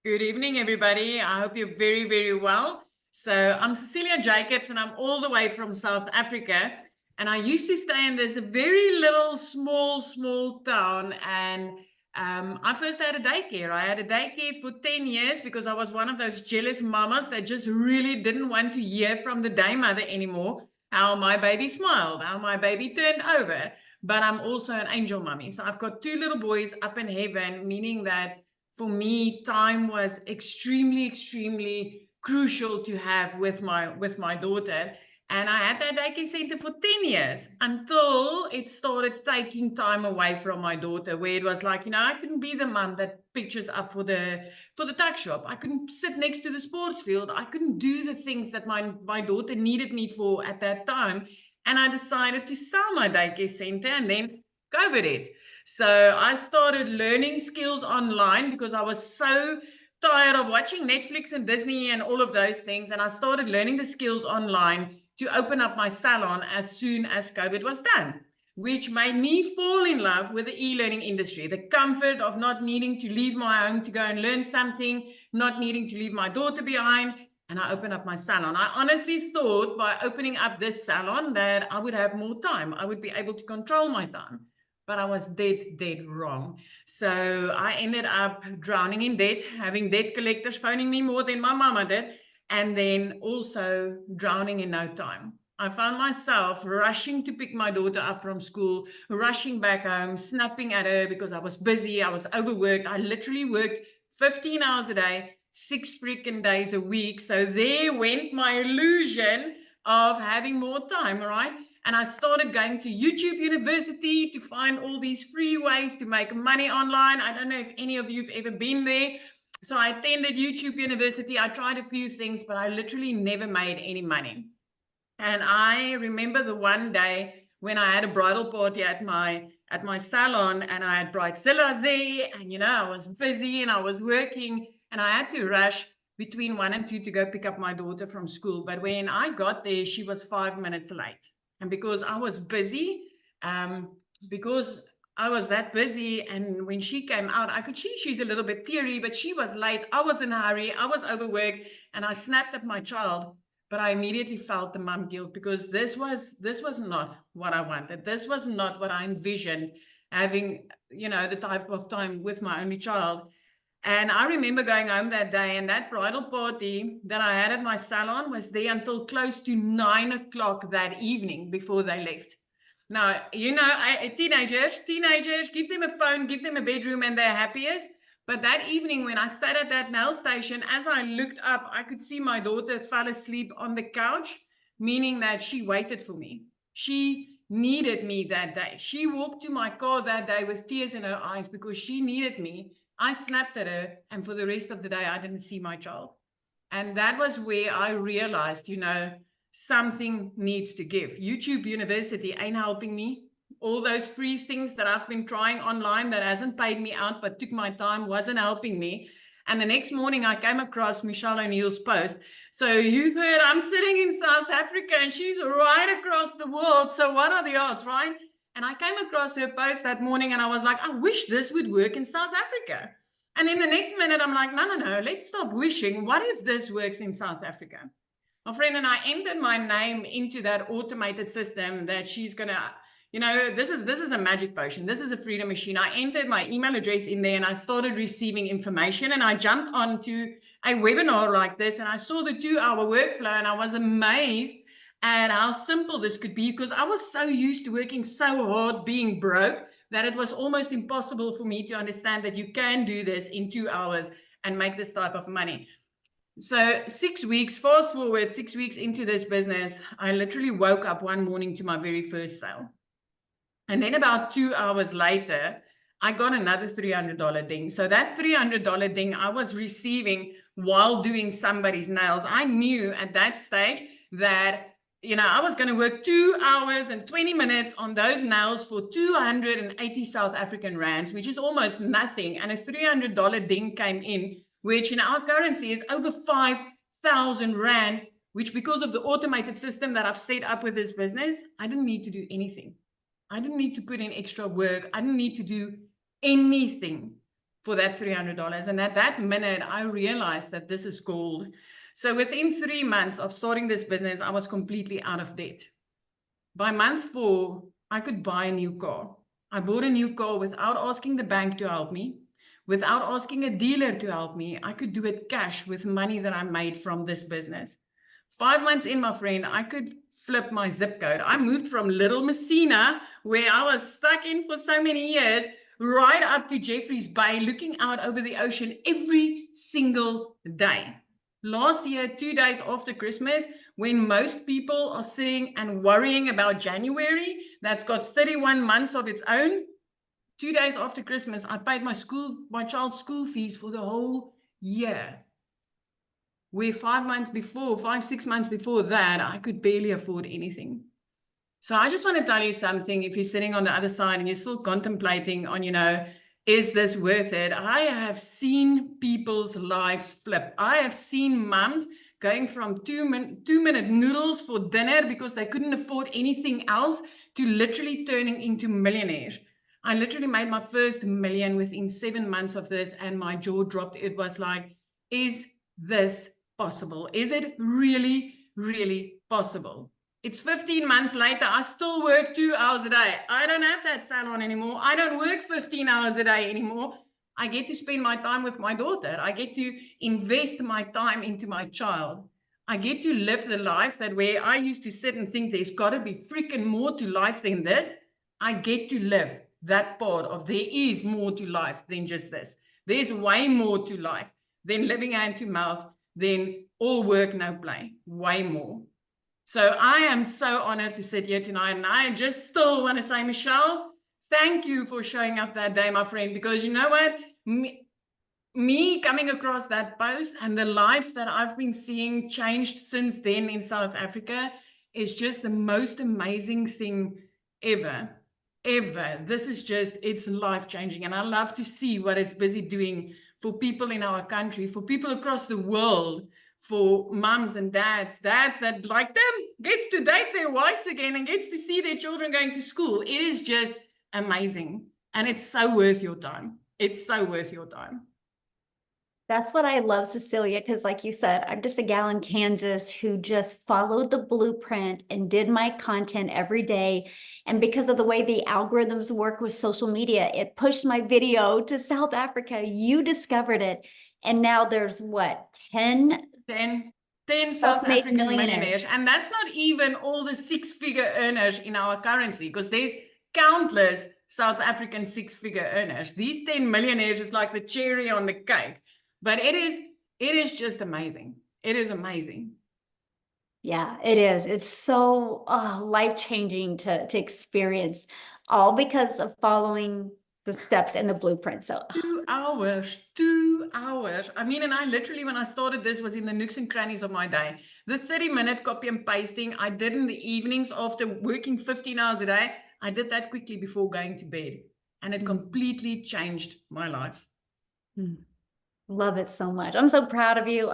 Good evening, everybody. I hope you're very, very well. So I'm Cecilia Jacobs, and I'm all the way from South Africa. And I used to stay in this very little, small town. And I first had a daycare. I had a daycare for 10 years because I was one of those jealous mamas that just really didn't want to hear from the day mother anymore how my baby smiled, how my baby turned over. But I'm also an angel mummy. So I've got 2 little boys up in heaven, meaning that for me, time was extremely crucial to have with my daughter. And I had that daycare center for 10 years until it started taking time away from my daughter, where it was like, I couldn't be the mom that pictures up for the tuck shop. I couldn't sit next to the sports field. I couldn't do the things that my daughter needed me for at that time. And I decided to sell my daycare center, and then COVID hit. So I started learning skills online because I was so tired of watching Netflix and Disney and all of those things. And I started learning the skills online to open up my salon as soon as COVID was done. which made me fall in love with the e-learning industry, the comfort of not needing to leave my home to go and learn something, not needing to leave my daughter behind. And I opened up my salon. I honestly thought by opening up this salon that I would have more time. I would be able to control my time. But I was dead wrong. So I ended up drowning in debt, having debt collectors phoning me more than my mama did, and then also drowning in no time. I found myself rushing to pick my daughter up from school, rushing back home, snapping at her because I was busy, I was overworked. I literally worked 15 hours a day, 6 freaking days a week. So there went my illusion of having more time, right? And I started going to YouTube University to find all these free ways to make money online. I don't know if any of you have ever been there. So I attended YouTube University. I tried a few things, but I literally never made any money. And I remember the one day when I had a bridal party at my salon, and I had bridezilla there, and I was busy and I was working, and I had to rush between 1 and 2 to go pick up my daughter from school. But when I got there, she was 5 minutes late. And because I was busy, because I was that busy, and when she came out, I could see she's a little bit teary, but she was late. I was in a hurry. I was overworked, and I snapped at my child. But I immediately felt the mom guilt, because this was not what I wanted. This was not what I envisioned, having, the type of time with my only child. And I remember going home that day, and that bridal party that I had at my salon was there until close to 9 o'clock that evening before they left. Now, teenagers, give them a phone, give them a bedroom, and they're happiest. But that evening, when I sat at that nail station, as I looked up, I could see my daughter fell asleep on the couch, meaning that she waited for me. She needed me that day. She walked to my car that day with tears in her eyes because she needed me. I snapped at her, and for the rest of the day, I didn't see my child. And that was where I realized, something needs to give. YouTube University ain't helping me. All those free things that I've been trying online that hasn't paid me out but took my time wasn't helping me. And the next morning I came across Michelle O'Neill's post. So you've heard I'm sitting in South Africa and she's right across the world. So what are the odds, right? And I came across her post that morning and I was like, I wish this would work in South Africa. And then the next minute I'm like, no, let's stop wishing. What if this works in South Africa? My friend and I entered my name into that automated system that she's going to, this is a magic potion. This is a freedom machine. I entered my email address in there and I started receiving information, and I jumped onto a webinar like this and I saw the 2-hour workflow, and I was amazed at how simple this could be, because I was so used to working so hard, being broke, that it was almost impossible for me to understand that you can do this in 2 hours and make this type of money. So 6 weeks, fast forward 6 weeks into this business, I literally woke up one morning to my very first sale. And then about 2 hours later, I got another $300 ding. So that $300 ding I was receiving while doing somebody's nails. I knew at that stage that, I was going to work 2 hours and 20 minutes on those nails for 280 South African rands, which is almost nothing. And a $300 ding came in, which in our currency is over 5,000 rand, which, because of the automated system that I've set up with this business, I didn't need to do anything. I didn't need to put in extra work. I didn't need to do anything for that $300. And at that minute, I realized that this is gold. So within 3 months of starting this business, I was completely out of debt. By month 4, I could buy a new car. I bought a new car without asking the bank to help me. Without asking a dealer to help me. I could do it cash with money that I made from this business. 5 months in, my friend, I could flip my zip code. I moved from Little Messina, where I was stuck in for so many years, right up to Jeffreys Bay, looking out over the ocean every single day. Last year, 2 days after Christmas, when most people are sitting and worrying about January, that's got 31 months of its own, 2 days after Christmas, I paid my child's school fees for the whole year. Where 6 months before that, I could barely afford anything. So I just want to tell you something. If you're sitting on the other side and you're still contemplating on, is this worth it? I have seen people's lives flip. I have seen mums going from 2-minute noodles for dinner because they couldn't afford anything else to literally turning into millionaires. I literally made my first million within 7 months of this, and my jaw dropped. It was like, is this possible? Is it really, really possible? It's 15 months later. I still work 2 hours a day. I don't have that salon anymore. I don't work 15 hours a day anymore. I get to spend my time with my daughter. I get to invest my time into my child. I get to live the life that where I used to sit and think there's got to be freaking more to life than this. I get to live that part of there is more to life than just this. There's way more to life than living hand to mouth, than all work, no play. Way more. So I am so honored to sit here tonight. And I just still want to say, Michelle, thank you for showing up that day, my friend, because you know what? Me coming across that post and the lives that I've been seeing changed since then in South Africa is just the most amazing thing ever. Ever. This is just, it's life-changing. And I love to see what it's busy doing for people in our country, for people across the world, for mums and dads that like them, gets to date their wives again and gets to see their children going to school. It is just amazing. And it's so worth your time. It's so worth your time.
That's what I love, Cecilia, because like you said, I'm just a gal in Kansas who just followed the blueprint and did my content every day. And because of the way the algorithms work with social media, it pushed my video to South Africa. You discovered it. And now there's what, 10
South
self-made
African
millionaires.
millionaires. And that's not even all the six-figure earners in our currency, because there's countless South African six-figure earners. These 10 millionaires is like the cherry on the cake. But it is just amazing. It is amazing.
Yeah, it is. It's so life-changing to experience, all because of following the steps and the blueprint. So
2 hours, 2 hours. I mean, and I literally, when I started this, was in the nooks and crannies of my day. The 30-minute copy and pasting I did in the evenings after working 15 hours a day. I did that quickly before going to bed. And it completely changed my life.
Love it so much. I'm so proud of you.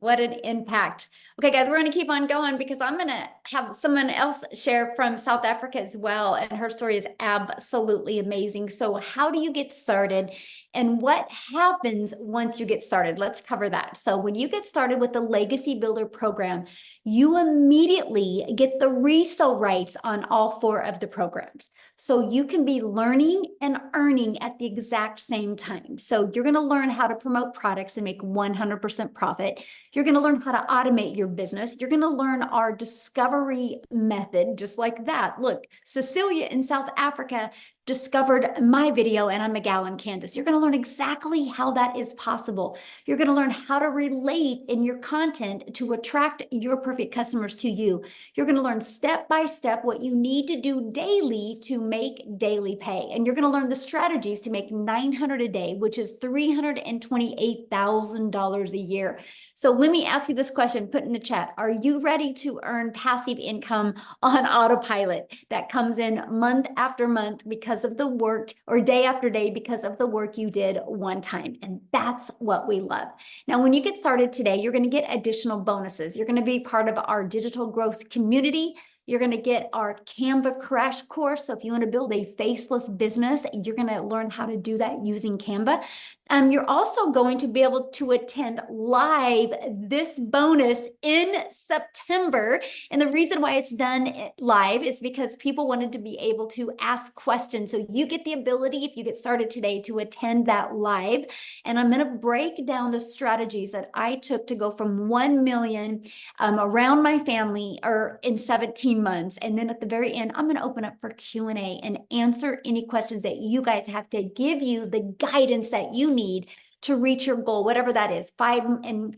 What an impact. Okay, guys, we're going to keep on going because I'm going to have someone else share from South Africa as well. And her story is absolutely amazing. So how do you get started? And what happens once you get started? Let's cover that. So when you get started with the Legacy Builder program, you immediately get the resale rights on all 4 of the programs. So you can be learning and earning at the exact same time. So you're going to learn how to promote products and make 100% profit. You're going to learn how to automate your business. You're going to learn our discovery method, just like that. Look, Cecilia in South Africa discovered my video and I'm a gal in Kansas. You're going to learn exactly how that is possible. You're going to learn how to relate in your content to attract your perfect customers to you. You're going to learn step by step what you need to do daily to make daily pay. And you're going to learn the strategies to make $900 a day, which is $328,000 a year. So let me ask you this question, put in the chat. Are you ready to earn passive income on autopilot that comes in month after month because of the work, or day after day because of the work you did one time? And that's what we love. Now, when you get started today, you're going to get additional bonuses. You're going to be part of our digital growth community. You're going to get our Canva crash course. So if you want to build a faceless business, you're going to learn how to do that using Canva. You're also going to be able to attend live this bonus in September. And the reason why it's done live is because people wanted to be able to ask questions. So you get the ability, if you get started today, to attend that live. And I'm going to break down the strategies that I took to go from 1 million around my family or in 17 months. And then at the very end, I'm going to open up for Q&A and answer any questions that you guys have to give you the guidance that you need to reach your goal, whatever that is, 5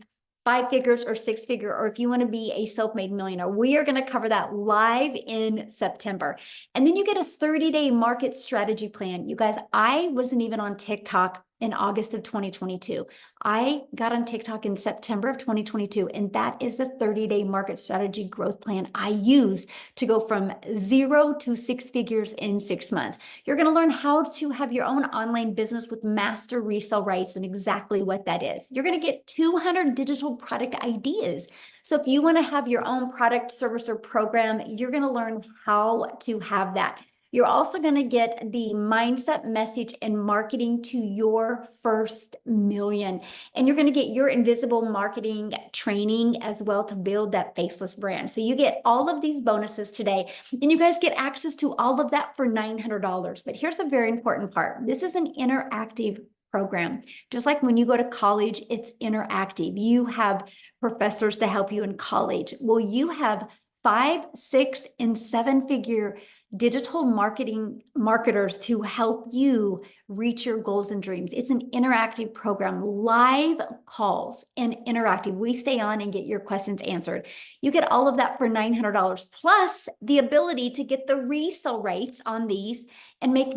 figures or 6 figure, or if you want to be a self-made millionaire. We are going to cover that live in September. And then you get a 30-day market strategy plan. You guys, I wasn't even on TikTok in August of 2022. I got on TikTok in September of 2022, and that is a 30-day market strategy growth plan I use to go from 0 to 6 figures in 6 months. You're going to learn how to have your own online business with master resale rights and exactly what that is. You're going to get 200 digital product ideas. So if you want to have your own product, service, or program, you're going to learn how to have that. You're also going to get the mindset, message, and marketing to your first million. And you're going to get your invisible marketing training as well to build that faceless brand. So you get all of these bonuses today, and you guys get access to all of that for $900. But here's a very important part. This is an interactive program. Just like when you go to college, it's interactive. You have professors to help you in college. Well, you have 5, 6, and 7-figure digital marketers to help you reach your goals and dreams. It's an interactive program, live calls and interactive. We stay on and get your questions answered. You get all of that for $900 plus the ability to get the resale rates on these and make,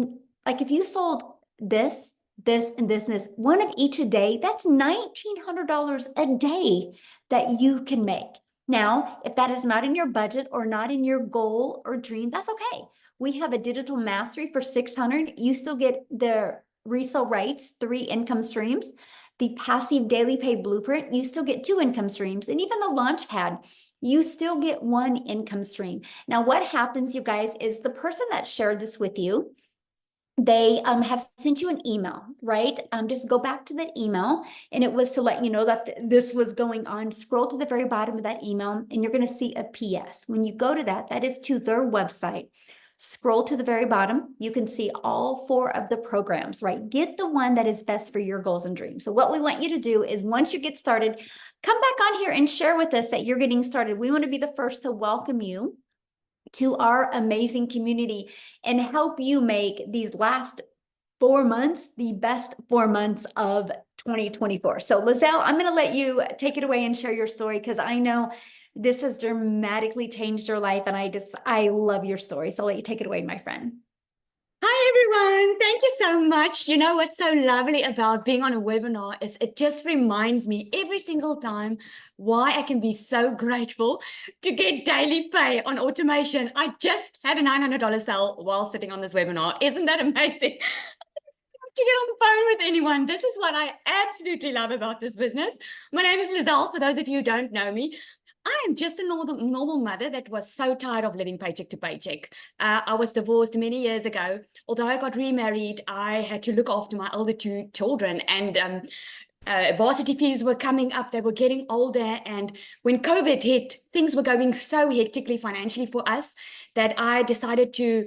like if you sold this, and this, one of each a day, that's $1,900 a day that you can make. Now, if that is not in your budget or not in your goal or dream, that's okay. We have a digital mastery for $600. You still get the resale rights, 3 income streams. The passive daily pay blueprint, you still get 2 income streams. And even the launch pad, you still get 1 income stream. Now, what happens, you guys, is the person that shared this with you, they have sent you an email, right? Just go back to that email, and it was to let you know that this was going on. Scroll to the very bottom of that email, and you're going to see a PS. When you go to that, that is to their website. Scroll to the very bottom. You can see all 4 of the programs, right? Get the one that is best for your goals and dreams. So what we want you to do is once you get started, come back on here and share with us that you're getting started. We want to be the first to welcome you to our amazing community and help you make these last 4 months the best 4 months of 2024. So Lizelle, I'm going to let you take it away and share your story, because I know this has dramatically changed your life, and I love your story. So I'll let you take it away, my friend.
Hi, everyone. Thank you so much. You know what's so lovely about being on a webinar is it just reminds me every single time why I can be so grateful to get daily pay on automation. I just had a $900 sale while sitting on this webinar. Isn't that amazing? To get on the phone with anyone. This is what I absolutely love about this business. My name is Lizelle, for those of you who don't know me. I am just a normal mother that was so tired of living paycheck to paycheck. I was divorced many years ago. Although I got remarried, I had to look after my older 2 children, and varsity fees were coming up. They were getting older, and when COVID hit, things were going so hectically financially for us that I decided to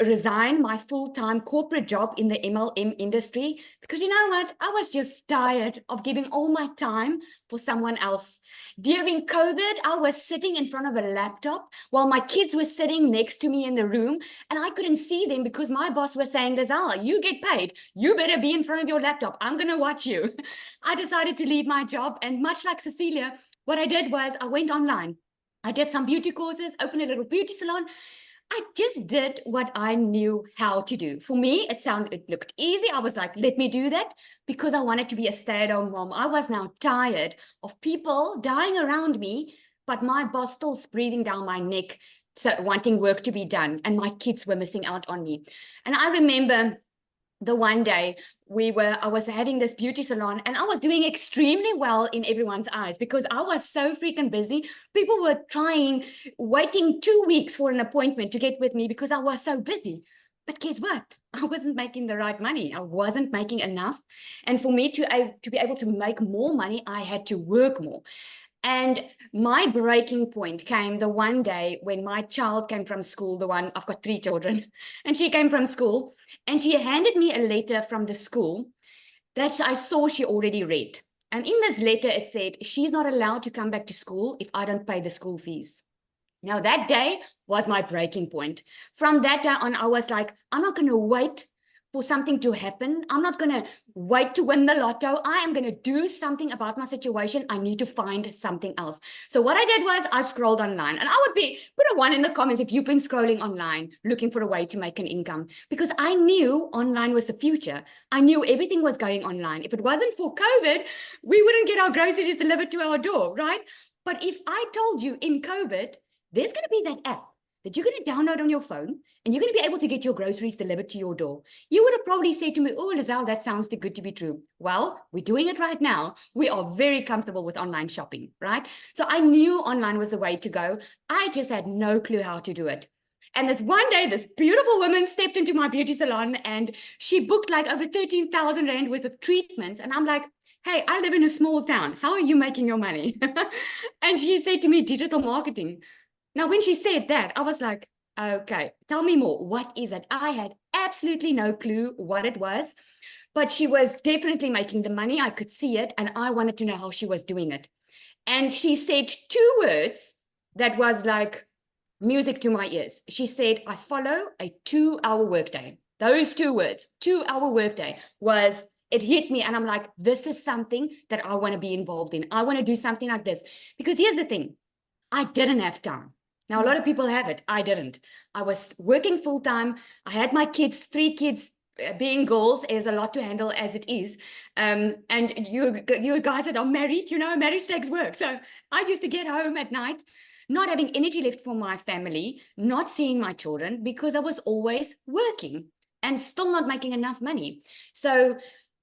resign my full-time corporate job in the MLM industry, because you know what? I was just tired of giving all my time for someone else. During COVID, I was sitting in front of a laptop while my kids were sitting next to me in the room, and I couldn't see them because my boss was saying, Lizelle, you get paid. You better be in front of your laptop. I'm going to watch you. I decided to leave my job, and much like Cecilia, what I did was I went online. I did some beauty courses, opened a little beauty salon. I just did what I knew how to do. For me, it looked easy. I was like, let me do that, because I wanted to be a stay-at-home mom. I was now tired of people dying around me, but my boss still breathing down my neck, so wanting work to be done, and my kids were missing out on me. And I remember the one day I was having this beauty salon, and I was doing extremely well in everyone's eyes because I was so freaking busy. People were waiting 2 weeks for an appointment to get with me because I was so busy. But guess what? I wasn't making the right money. I wasn't making enough. And for me to be able to make more money, I had to work more. And my breaking point came the one day when my child came from school, I've got 3 children, and she came from school, and she handed me a letter from the school that I saw she already read. And in this letter, it said, she's not allowed to come back to school if I don't pay the school fees. Now, that day was my breaking point. From that day on, I was like, I'm not going to wait for something to happen. I'm not going to wait to win the lotto. I am going to do something about my situation. I need to find something else. So what I did was I scrolled online, and I would put a 1 in the comments if you've been scrolling online looking for a way to make an income, because I knew online was the future. I knew everything was going online. If it wasn't for COVID, we wouldn't get our groceries delivered to our door, right? But if I told you in COVID, there's going to be that app that you're going to download on your phone, and you're going to be able to get your groceries delivered to your door, you would have probably said to me, oh, Lizelle, that sounds too good to be true. Well, we're doing it right now. We are very comfortable with online shopping, right? So I knew online was the way to go. I just had no clue how to do it. And this one day, this beautiful woman stepped into my beauty salon, and she booked like over 13,000 Rand worth of treatments. And I'm like, hey, I live in a small town. How are you making your money? And she said to me, digital marketing. Now, when she said that, I was like, okay, tell me more. What is it? I had absolutely no clue what it was, but she was definitely making the money. I could see it, and I wanted to know how she was doing it. And she said 2 words that was like music to my ears. She said, I follow a 2-hour workday. Those 2 words, 2-hour workday, was, it hit me. And I'm like, this is something that I want to be involved in. I want to do something like this. Because here's the thing, I didn't have time. Now, a lot of people have it. I didn't. I was working full time. I had my kids, 3 kids. Being girls is a lot to handle as it is. And you guys that are married, you know, marriage takes work. So I used to get home at night, not having energy left for my family, not seeing my children, because I was always working and still not making enough money. So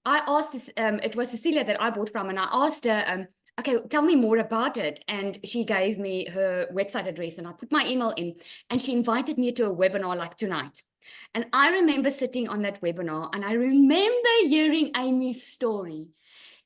I asked this, it was Cecilia that I bought from, and I asked her, okay, tell me more about it. And she gave me her website address, and I put my email in, and she invited me to a webinar like tonight. And I remember sitting on that webinar, and I remember hearing Amy's story.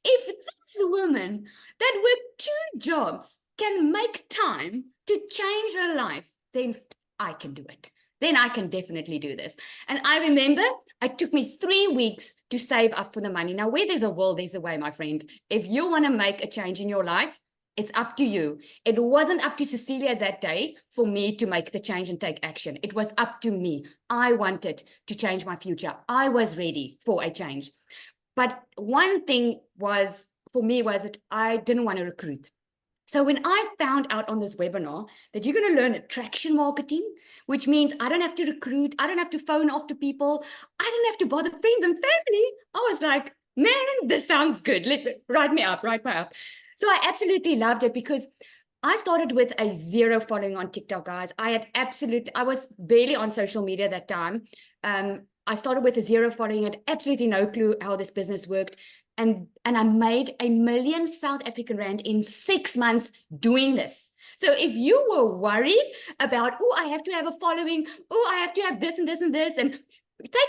If this woman that worked 2 jobs can make time to change her life, then I can do it. Then I can definitely do this. And I remember it took me 3 weeks to save up for the money. Now, where there's a will, there's a way, my friend. If you want to make a change in your life, it's up to you. It wasn't up to Cecilia that day for me to make the change and take action. It was up to me. I wanted to change my future. I was ready for a change. But one thing was, for me, was that I didn't want to recruit. So when I found out on this webinar that you're going to learn attraction marketing, which means I don't have to recruit, I don't have to phone after people, I don't have to bother friends and family, I was like, man, this sounds good. Write me up. So I absolutely loved it, because I started with a 0 following on TikTok, guys. I was barely on social media that time. I started with a 0 following, had absolutely no clue how this business worked. And I made 1 million South African Rand in 6 months doing this. So if you were worried about, oh, I have to have a following, oh, I have to have this and this and this, and take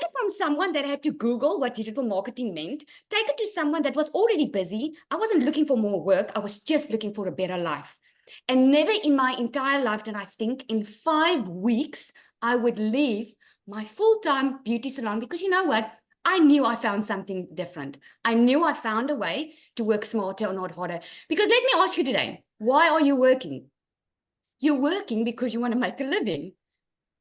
it from someone that had to Google what digital marketing meant, take it to someone that was already busy. I wasn't looking for more work. I was just looking for a better life. And never in my entire life did I think in 5 weeks I would leave my full-time beauty salon, because you know what? I knew I found something different. I knew I found a way to work smarter and not harder. Because let me ask you today, why are you working? You're working because you want to make a living.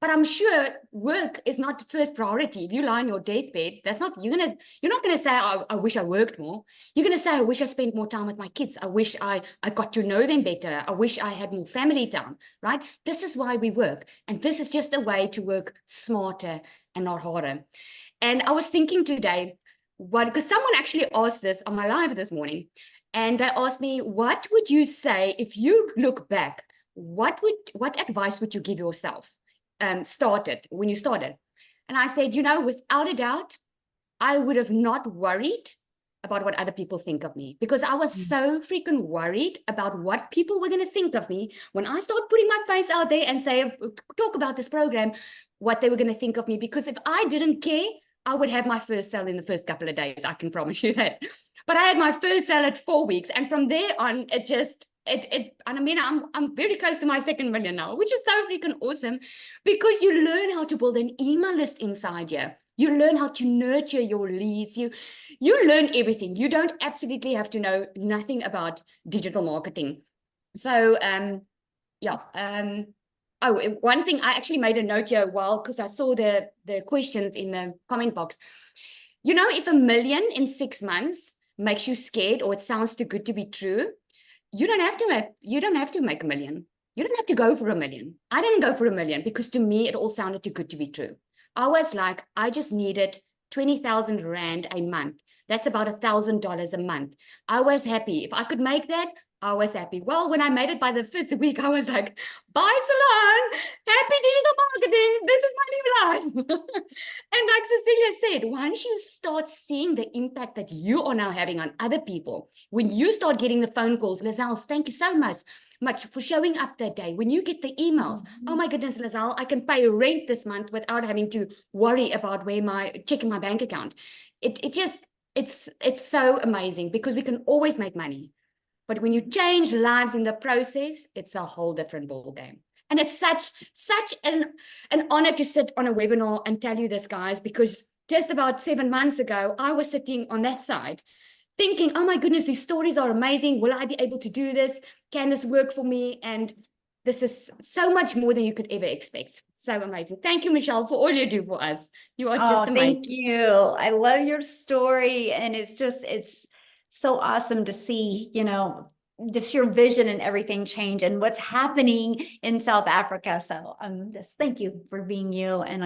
But I'm sure work is not the first priority. If you lie on your deathbed, you're not gonna say, I wish I worked more. You're gonna say, I wish I spent more time with my kids. I wish I got to know them better. I wish I had more family time, right? This is why we work. And this is just a way to work smarter and not harder. And I was thinking today, because someone actually asked this on my live this morning, and they asked me, what would you say if you look back? What advice would you give yourself when you started? And I said, without a doubt, I would have not worried about what other people think of me, because I was so freaking worried about what people were going to think of me when I started putting my face out there and talk about this program, what they were going to think of me. Because if I didn't care, I would have my first sale in the first couple of days. I can promise you that. But I had my first sale at 4 weeks. And from there on, I'm very close to my 2nd million now, which is so freaking awesome, because you learn how to build an email list inside you. You learn how to nurture your leads. You learn everything. You don't absolutely have to know nothing about digital marketing. So, one thing, I actually made a note here, because I saw the questions in the comment box. You know, if 1 million in 6 months makes you scared or it sounds too good to be true, you don't have to make 1 million. You don't have to go for 1 million. I didn't go for 1 million because to me, it all sounded too good to be true. I was like, I just needed 20,000 Rand a month. That's about $1,000 a month. I was happy. If I could make that, I was happy. Well, when I made it by the 5th week, I was like, bye, salon. Happy digital marketing. This is my new life. And like Cecilia said, once you start seeing the impact that you are now having on other people, when you start getting the phone calls, Lizelle, thank you so much for showing up that day. When you get the emails, oh my goodness, Lizelle, I can pay rent this month without having to worry about checking my bank account. It's so amazing because we can always make money. But when you change lives in the process, it's a whole different ball game. And it's such an honor to sit on a webinar and tell you this, guys, because just about 7 months ago, I was sitting on that side thinking, oh my goodness, these stories are amazing. Will I be able to do this? Can this work for me? And this is so much more than you could ever expect. So amazing. Thank you, Michelle, for all you do for us. You are just amazing.
Thank you. I love your story. And it's so awesome to see, just your vision and everything change and what's happening in South Africa. So just thank you for being you. And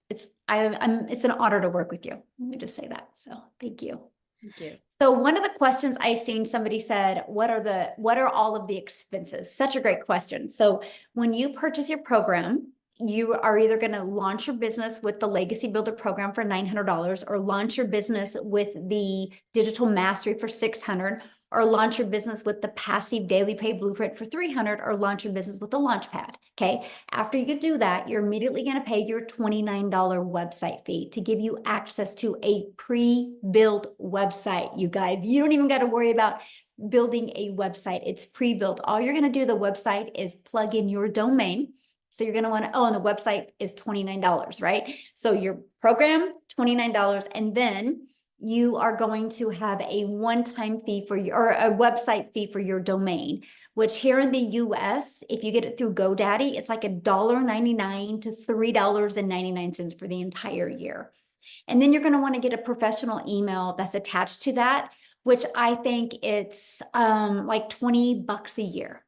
it's an honor to work with you. Let me just say that. So thank you.
Thank you.
So one of the questions I seen, somebody said, what are all of the expenses? Such a great question. So when you purchase your program, you are either going to launch your business with the Legacy Builder program for $900 or launch your business with the Digital Mastery for $600 or launch your business with the Passive Daily Pay Blueprint for $300 or launch your business with the Launchpad. Okay. After you do that, you're immediately going to pay your $29 website fee to give you access to a pre-built website. You guys, you don't even got to worry about building a website. It's pre-built. All you're going to do, the website is plug in your domain. So you're going to want to, and the website is $29, right? So your program, $29. And then you are going to have a one-time fee or a website fee for your domain, which here in the US, if you get it through GoDaddy, it's like $1.99 to $3.99 for the entire year. And then you're going to want to get a professional email that's attached to that, which I think it's like $20 a year.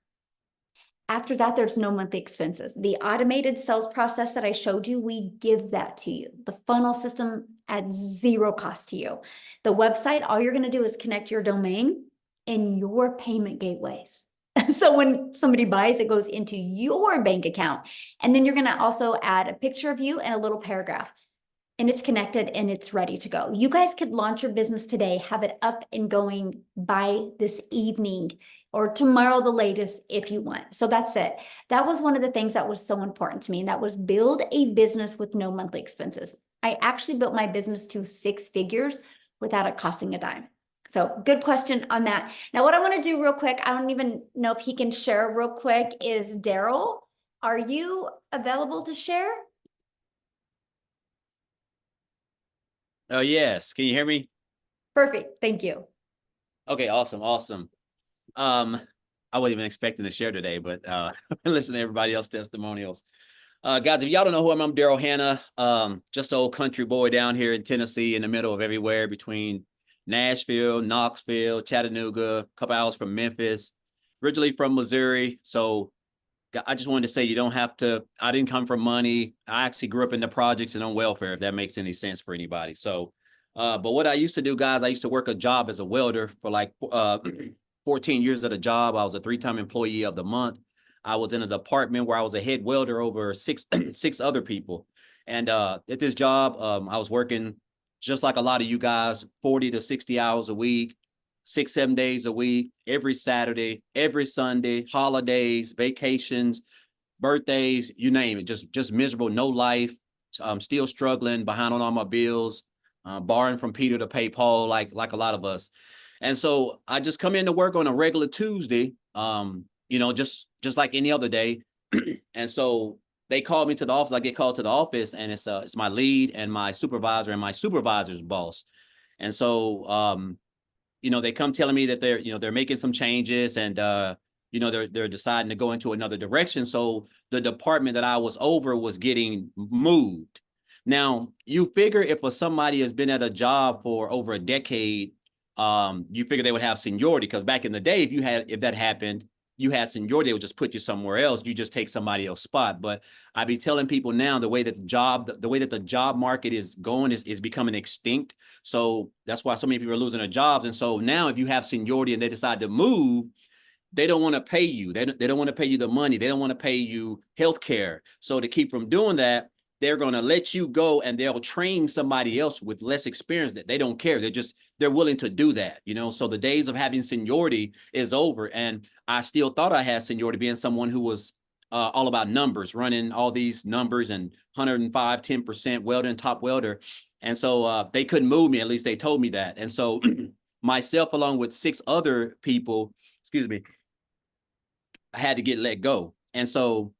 After that, there's no monthly expenses. The automated sales process that I showed you, we give that to you. The funnel system at zero cost to you. The website, all you're going to do is connect your domain in your payment gateways. So when somebody buys, it goes into your bank account. And then you're going to also add a picture of you and a little paragraph. And it's connected and it's ready to go. You guys could launch your business today, have it up and going by this evening or tomorrow the latest if you want. So that's it. That was one of the things that was so important to me. And that was build a business with no monthly expenses. I actually built my business to 6 figures without it costing a dime. So good question on that. Now, what I want to do real quick, I don't even know if he can share real quick, is Daryl, are you available to share?
Oh, yes. Can you hear me?
Perfect. Thank you.
Okay, awesome. I wasn't even expecting to share today, but listen to everybody else's testimonials. Guys, if y'all don't know who I'm Daryl Hanna, just an old country boy down here in Tennessee in the middle of everywhere between Nashville, Knoxville, Chattanooga, a couple hours from Memphis, originally from Missouri. So I just wanted to say you don't have to, I didn't come from money. I actually grew up in the projects and on welfare, if that makes any sense for anybody. So, but what I used to do, guys, I used to work a job as a welder for like 14 years at a job. I was a 3-time employee of the month. I was in a department where I was a head welder over six other people. And at this job, I was working just like a lot of you guys, 40 to 60 hours a week. 6-7 days a week, every Saturday, every Sunday, holidays, vacations, birthdays, you name it, just miserable, no life. I'm still struggling, behind on all my bills, borrowing from Peter to pay Paul, like a lot of us. And so I just come into work on a regular Tuesday, just like any other day. And so they called me to the office. I get called to the office, and it's my lead and my supervisor and my supervisor's boss. And so they come telling me that they're making some changes and, you know, they're deciding to go into another direction. So the department that I was over was getting moved. Now, you figure if somebody has been at a job for over a decade, you figure they would have seniority, because back in the day, if that happened, you had seniority, they would just put you somewhere else. You just take somebody else's spot. But I be telling people now, the way that the job market is going is becoming extinct. So that's why so many people are losing their jobs. And so now if you have seniority and they decide to move, they don't want to pay you. They don't want to pay you the money. They don't want to pay you health care. So to keep from doing that, they're going to let you go, and they'll train somebody else with less experience. That they don't care. They're willing to do that, you know. So the days of having seniority is over. And I still thought I had seniority, being someone who was all about numbers, running all these numbers, and 105, 10% welding, top welder. And so they couldn't move me. At least they told me that. And so myself, along with 6 other people, excuse me, I had to get let go. And so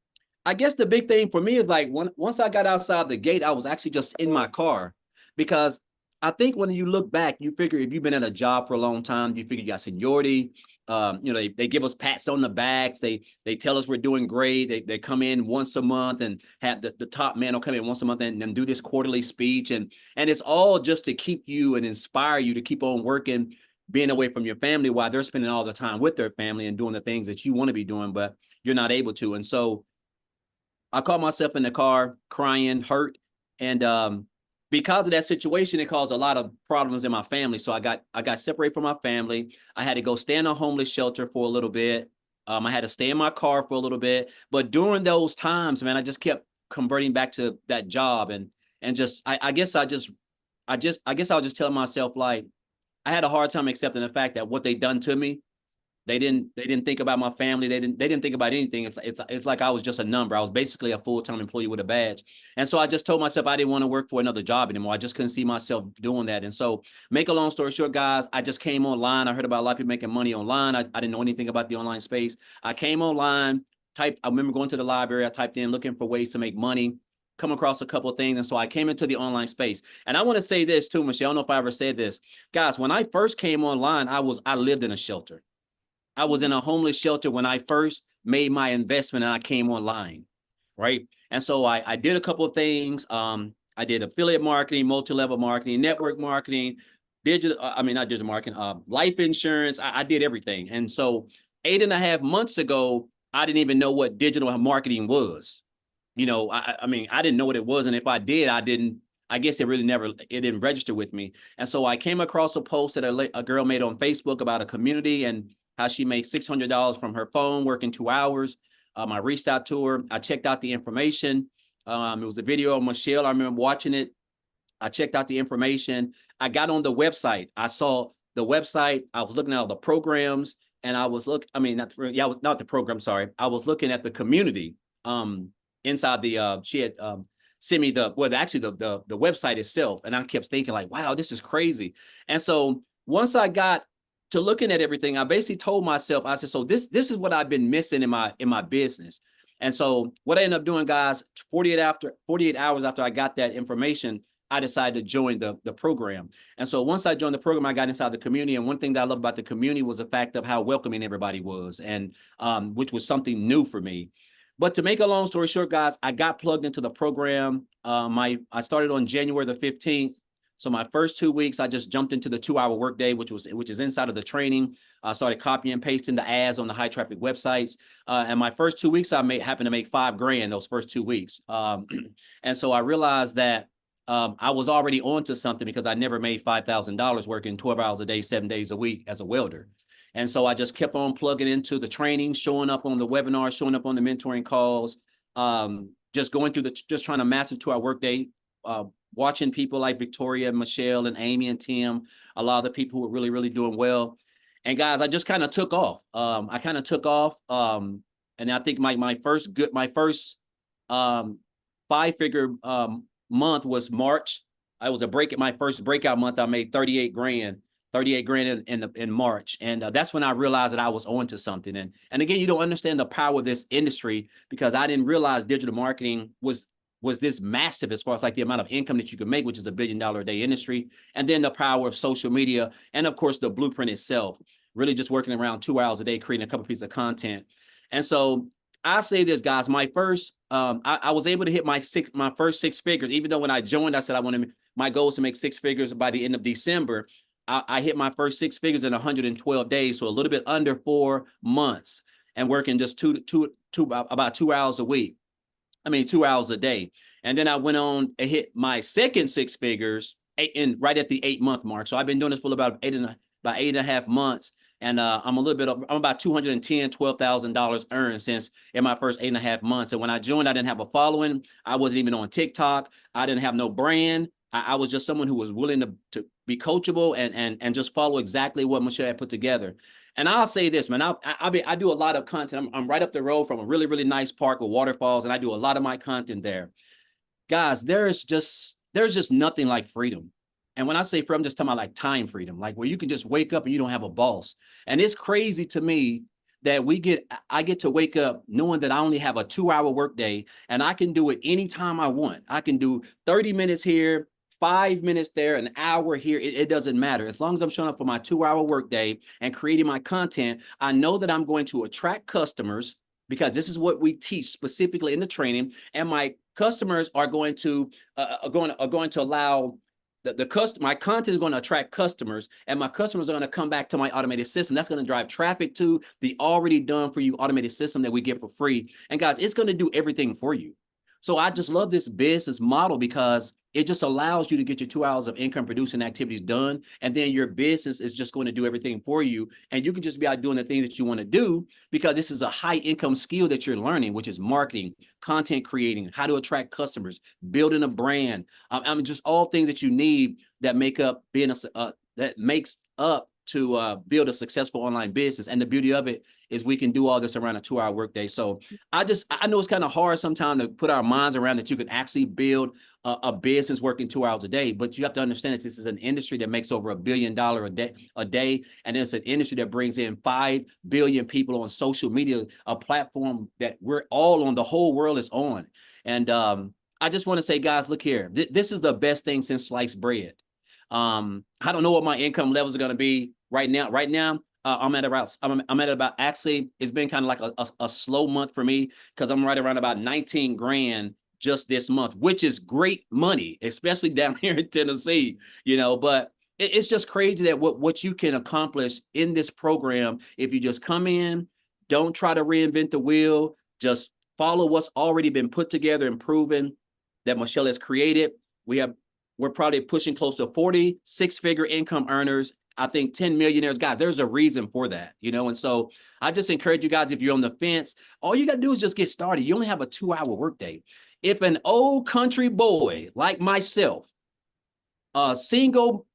I guess the big thing for me is, like, once I got outside the gate, I was actually just in my car, because I think when you look back, you figure if you've been at a job for a long time, you figure you got seniority. You know, they give us pats on the backs. They tell us we're doing great. They come in once a month, and have the top man will come in once a month and do this quarterly speech. And it's all just to keep you and inspire you to keep on working, being away from your family, while they're spending all the time with their family and doing the things that you want to be doing, but you're not able to. And so I caught myself in the car crying, hurt. And because of that situation, it caused a lot of problems in my family. So I got separated from my family. I had to go stay in a homeless shelter for a little bit. I had to stay in my car for a little bit. But during those times, man, I just kept converting back to that job. And just I guess I was just telling myself, like, I had a hard time accepting the fact that what they done to me, they didn't think about my family. They didn't think about anything. It's like I was just a number. I was basically a full-time employee with a badge. And so I just told myself I didn't want to work for another job anymore. I just couldn't see myself doing that. And so, make a long story short, guys, I just came online. I heard about a lot of people making money online. I didn't know anything about the online space. I came online, I remember going to the library. I typed in looking for ways to make money, come across a couple of things. And so I came into the online space. And I want to say this too, Michelle. I don't know if I ever said this. Guys, when I first came online, I lived in a shelter. I was in a homeless shelter when I first made my investment and I came online, right? And so I did a couple of things. I did affiliate marketing, multi-level marketing, network marketing, not digital marketing, life insurance. I did everything. And so 8.5 months ago, I didn't even know what digital marketing was. You know, I mean, I didn't know what it was. And if I did, I guess it didn't register with me. And so I came across a post that a girl made on Facebook about a community and how she made $600 from her phone working 2 hours. I reached out to her. I checked out the information. It was a video of Michelle. I remember watching it. I checked out the information. I got on the website. I saw the website. I was looking at all the programs, and I was not the program. Sorry. I was looking at the community. Inside she had sent me the website itself, and I kept thinking, like, wow, this is crazy. And so once I got to looking at everything, I basically told myself, I said, so this is what I've been missing in my business. And so what I ended up doing, guys, 48 hours after I got that information, I decided to join the program. And so once I joined the program, I got inside the community. And one thing that I love about the community was the fact of how welcoming everybody was, and which was something new for me. But to make a long story short, guys, I got plugged into the program. I started on January the 15th. So my first 2 weeks, I just jumped into the 2-hour workday, which is inside of the training. I started copying and pasting the ads on the high traffic websites. And my first 2 weeks, happened to make $5,000 those first 2 weeks. And so I realized that I was already onto something, because I never made $5,000 working 12 hours a day, 7 days a week as a welder. And so I just kept on plugging into the training, showing up on the webinars, showing up on the mentoring calls, just going through just trying to master 2-hour workday, watching people like Victoria, Michelle, and Amy and Tim, a lot of the people who were really, really doing well. And guys, I just kind of took off. And I think my first 5-figure month was March. I was my first breakout month. I made $38,000 in March. And that's when I realized that I was onto something. And again, you don't understand the power of this industry, because I didn't realize digital marketing was this massive as far as like the amount of income that you can make, which is $1 billion a day industry. And then the power of social media, and of course the blueprint itself. really just working around 2 hours a day, creating a couple pieces of content. And so I say this, guys, my first, I was able to hit my first 6 figures, even though when I joined, I said my goal is to make 6 figures by the end of December. I hit my first 6 figures in 112 days, so a little bit under 4 months, and working just about 2 hours a week. 2 hours a day. And then I went on and hit my second 6 figures right at the 8-month mark. So I've been doing this for about 8.5 months. And I'm about $12,000 earned since in my first 8.5 months. And when I joined, I didn't have a following. I wasn't even on TikTok. I didn't have no brand. I was just someone who was willing to be coachable and just follow exactly what Michelle had put together. And I'll say this, man, I do a lot of content. I'm right up the road from a really, really nice park with waterfalls, and I do a lot of my content there. Guys, there's just nothing like freedom. And when I say freedom, I'm just talking about like time freedom, like where you can just wake up and you don't have a boss. And it's crazy to me that I get to wake up knowing that I only have a 2-hour workday and I can do it anytime I want. I can do 30 minutes here, 5 minutes there, an hour here. It doesn't matter. As long as I'm showing up for my 2-hour workday and creating my content, I know that I'm going to attract customers, because this is what we teach specifically in the training. And my customers are going to allow my content is going to attract customers, and my customers are going to come back to my automated system. That's going to drive traffic to the already done for you automated system that we get for free. And guys, it's going to do everything for you. So I just love this business model because it just allows you to get your 2 hours of income producing activities done. And then your business is just going to do everything for you. And you can just be out doing the things that you want to do, because this is a high income skill that you're learning, which is marketing, content creating, how to attract customers, building a brand. Just all things that you need that make up to build a successful online business. And the beauty of it is we can do all this around a 2-hour workday. So I know it's kind of hard sometimes to put our minds around that you can actually build a business working 2 hours a day, but you have to understand that this is an industry that makes over $1 billion a day. And it's an industry that brings in 5 billion people on social media, a platform that we're all on, the whole world is on. And I just want to say, guys, look here, this is the best thing since sliced bread. I don't know what my income levels are going to be right now. I'm at about, actually, it's been kind of like a slow month for me, because I'm right around about 19 grand just this month, which is great money, especially down here in Tennessee, but it's just crazy that what you can accomplish in this program if you just come in, don't try to reinvent the wheel, just follow what's already been put together and proven that Michelle has created. We're probably pushing close to 40 6-figure income earners. I think 10 millionaires. Guys, there's a reason for that, and so I just encourage you guys, if you're on the fence, all you got to do is just get started. You only have a 2-hour workday. If an old country boy like myself, a single,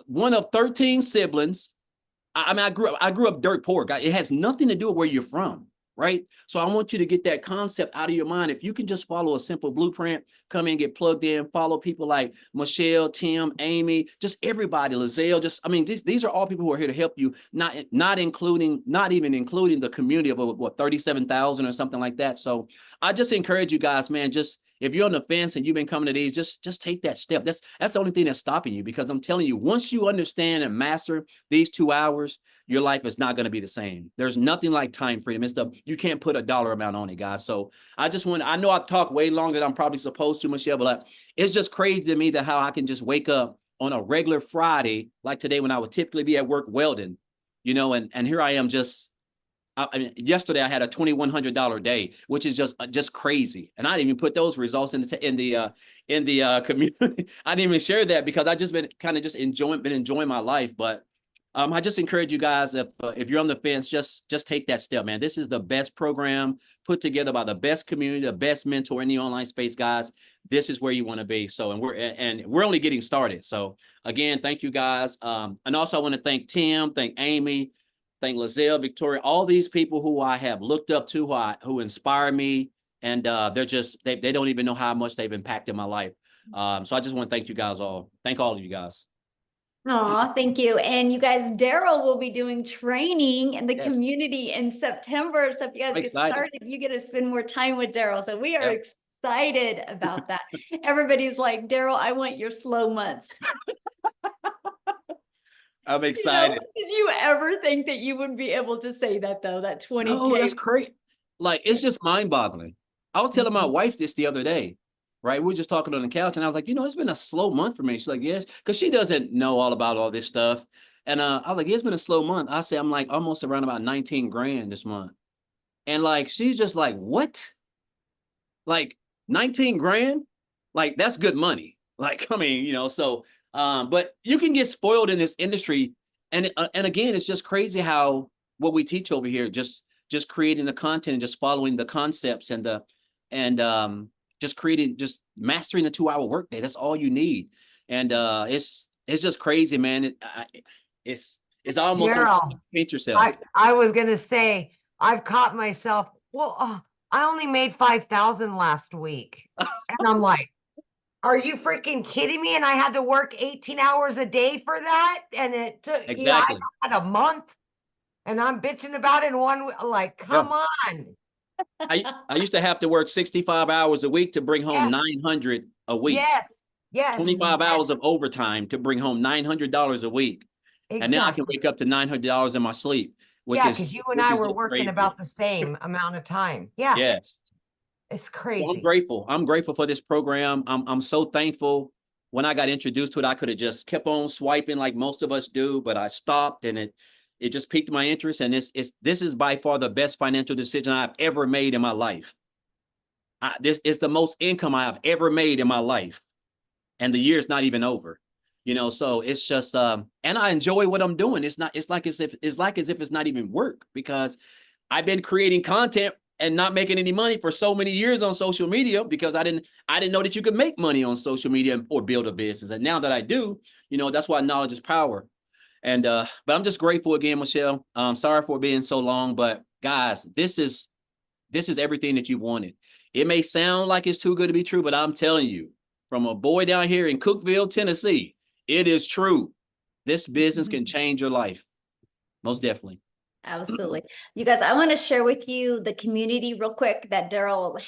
one of 13 siblings, I grew up dirt poor. It has nothing to do with where you're from, right? So I want you to get that concept out of your mind. If you can just follow a simple blueprint, come in, get plugged in, follow people like Michelle, Tim, Amy, just everybody, Lizelle, these are all people who are here to help you, not even including the community of what, 37,000 or something like that. So I just encourage you guys, man, just if you're on the fence and you've been coming to these, just take that step. That's the only thing that's stopping you, because I'm telling you, once you understand and master these 2 hours, your life is not going to be the same. There's nothing like time freedom. You can't put a dollar amount on it, guys. So I know I've talked way longer than I'm probably supposed to, Michelle, but it's just crazy to me that how I can just wake up on a regular Friday, like today when I would typically be at work welding, and here I am yesterday I had a $2,100 day, which is just crazy. And I didn't even put those results in the community. I didn't even share that because I just been enjoying my life. But I just encourage you guys, if you're on the fence, just take that step, man. This is the best program put together by the best community, the best mentor in the online space, guys. This is where you want to be. So, and we're only getting started. So again, thank you guys. And also I want to thank Tim, thank Amy, thank Lizelle, Victoria, all these people who I have looked up to, who inspire me. And they don't even know how much they've impacted my life. So I just want to thank you guys all. Thank all of you guys.
Aw, thank you. And you guys, Daryl will be doing training in the
Yes.
community in September. So if you guys
I'm
get
excited.
started, you get to spend more time with Daryl. So we are
Yep.
excited about that. Everybody's like, Daryl, I want your slow months.
I'm
You know,
excited.
did you ever think that you would be able to say that though, that 20K?
No, that's crazy. Like, it's just mind boggling. I was telling my
Mhm.
wife this the other day, right? We were just talking on the couch, and I was like, it's been a slow month for me. She's like, yes, because she doesn't know all about all this stuff. And I was like, yeah, it's been a slow month. I say I'm like almost around about 19 grand this month. And like, she's just like, what? Like 19 grand? Like, that's good money. Like, I mean, so but you can get spoiled in this industry. And again, it's just crazy how what we teach over here, just creating the content and just following the concepts and just mastering the 2-hour workday. That's all you need. And it's just crazy, man. It's almost so
Daryl,
paint yourself.
I was gonna say I've caught myself. Well, I only made 5,000 last week, and I'm like, are you freaking kidding me? And I had to work 18 hours a day for that, and it took I
Exactly.
had a month, and I'm bitching about it in one. Like,
Yeah.
come on.
I used to have to work 65 hours a week to bring home
Yes,
900 a week.
yes, yes,
25
yes,
hours of overtime to bring home $900 a week. And now I can
exactly.
wake up to $900 in my sleep, which
Yeah,
is
because you and
which
I
is
were
just
working
crazy.
about the same amount of time. Yeah,
Yes.
it's
Well, I'm
crazy.
grateful. I'm grateful for this program. I'm so thankful. When I got introduced to it, I could have just kept on swiping like most of us do, but I stopped, and it just piqued my interest. And this is by far the best financial decision I've ever made in my life. This is the most income I have ever made in my life, and the year's not even over. So it's just and I enjoy what I'm doing. It's like as if it's not even work, because I've been creating content and not making any money for so many years on social media, because I didn't know that you could make money on social media or build a business. And now that I do, that's why knowledge is power. And but I'm just grateful again, Michelle. Sorry for being so long, but guys, this is everything that you've wanted. It may sound like it's too good to be true, but I'm telling you, from a boy down here in Cookeville, Tennessee, it is true. This business can change your life. Most definitely.
Absolutely. You guys, I want to share with you the community real quick that Daryl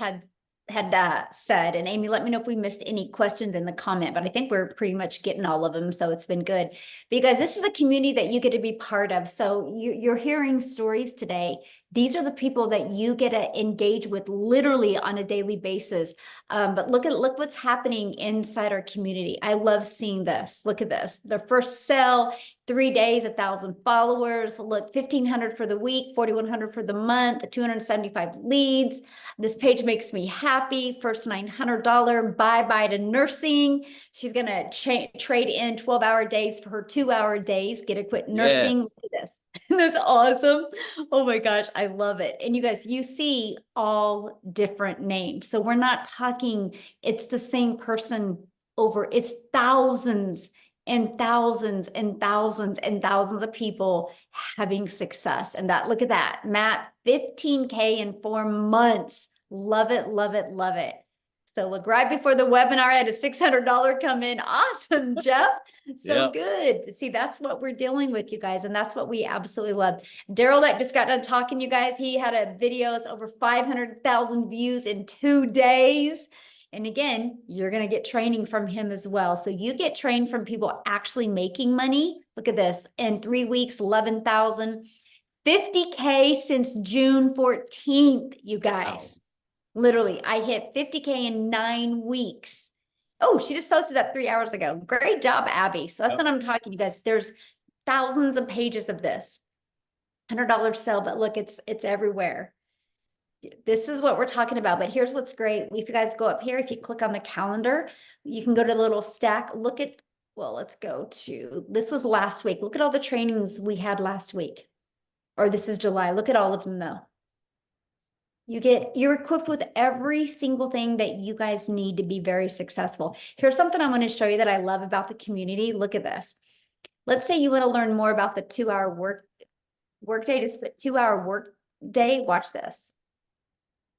had said. And Amy, let me know if we missed any questions in the comment, but I think we're pretty much getting all of them. So it's been good, because this is a community that you get to be part of. So you're hearing stories today. These are the people that you get to engage with literally on a daily basis. But look what's happening inside our community. I love seeing this. Look at this. The first sale, 3 days, 1,000 followers. Look, 1,500 for the week, 4,100 for the month, 275 leads. This page makes me happy. First $900 bye-bye to nursing. She's going to trade in 12-hour days for her 2-hour days. Get to quit
Yes.
nursing. Look at this. That's awesome. Oh my gosh, I love it. And you guys, you see all different names. So we're not talking, it's the same person it's thousands and thousands and thousands and thousands of people having success. And look at that, Matt, 15K in 4 months. Love it, love it, love it. So look, right before the webinar, I had a $600 come in. Awesome, Jeff. So
Yep.
good. See, that's what we're dealing with, you guys. And that's what we absolutely love. Daryl that just got done talking, you guys, he had a video, it's over 500,000 views in 2 days. And again, you're going to get training from him as well. So you get trained from people actually making money. Look at this. In 3 weeks, 11,000, 50K since June 14th, you guys.
Wow.
Literally, I hit 50K in 9 weeks. Oh, she just posted that 3 hours ago. Great job, Abby. So that's
Yep.
what I'm talking, you guys. There's thousands of pages of this. $100 sale, but look, it's everywhere. This is what we're talking about, but here's what's great. If you guys go up here, if you click on the calendar, you can go to the little stack. Well, let's go to, this was last week. Look at all the trainings we had last week. Or this is July. Look at all of them though. You're equipped with every single thing that you guys need to be very successful. Here's something I want to show you that I love about the community. Look at this. Let's say you want to learn more about the 2-hour workday, just the 2-hour work day. Watch this.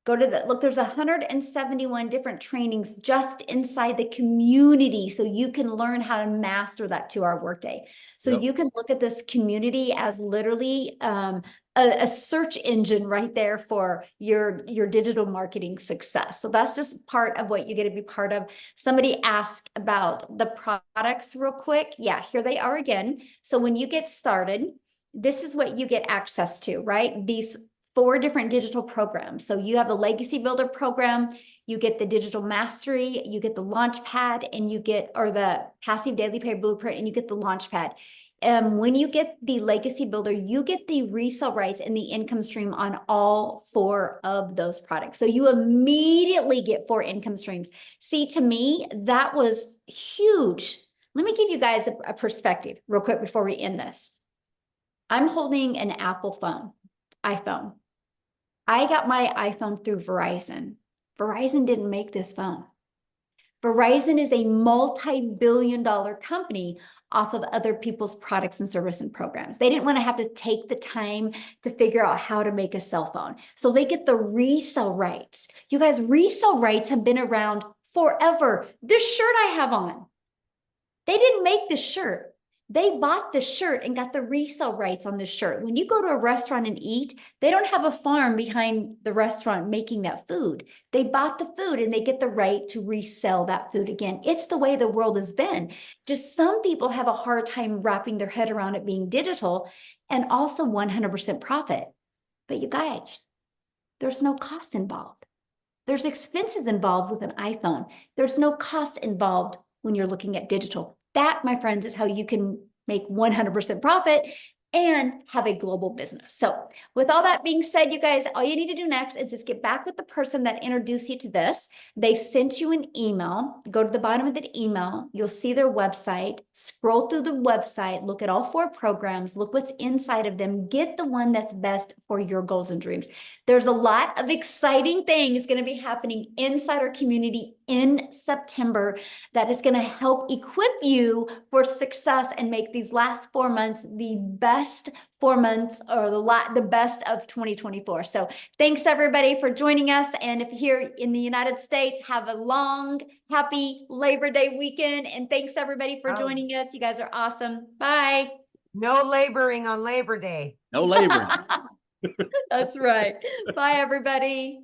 Go to look, there's 171 different trainings just inside the community. So you can learn how to master that 2-hour workday. So
Yep.
you can look at this community as literally a a search engine right there for your digital marketing success. So that's just part of what you get to be part of. Somebody asked about the products real quick. Yeah, here they are again. So when you get started, this is what you get access to, right? These 4 different digital programs. So you have the Legacy Builder program, you get the Digital Mastery, you get the Launchpad, and you get, or the Passive Daily Pay Blueprint, and you get the Launchpad. When you get the Legacy Builder, you get the resale rights and the income stream on all 4 of those products. So you immediately get 4 income streams. See, to me, that was huge. Let me give you guys a perspective real quick before we end this. I'm holding an Apple phone, iPhone. I got my iPhone through Verizon. Verizon didn't make this phone. Verizon is a multi-billion-dollar company off of other people's products and service and programs. They didn't want to have to take the time to figure out how to make a cell phone. So they get the resale rights. You guys, resale rights have been around forever. This shirt I have on, they didn't make this shirt. They bought the shirt and got the resale rights on the shirt. When you go to a restaurant and eat, they don't have a farm behind the restaurant making that food. They bought the food and they get the right to resell that food again. It's the way the world has been. Just some people have a hard time wrapping their head around it being digital and also 100% profit. But you guys, there's no cost involved. There's expenses involved with an iPhone. There's no cost involved when you're looking at digital. That, my friends, is how you can make 100% profit and have a global business. So with all that being said, you guys, all you need to do next is just get back with the person that introduced you to this. They sent you an email. Go to the bottom of the email. You'll see their website. Scroll through the website. Look at all 4 programs. Look what's inside of them. Get the one that's best for your goals and dreams. There's a lot of exciting things going to be happening inside our community in September that is going to help equip you for success and make these last 4 months the best 4 months, or the best of 2024. So thanks everybody for joining us. And if you're here in the United States, have a long, happy Labor Day weekend. And thanks everybody for joining us. You guys are awesome. Bye.
No laboring on Labor Day.
No laboring.
That's right. Bye, everybody.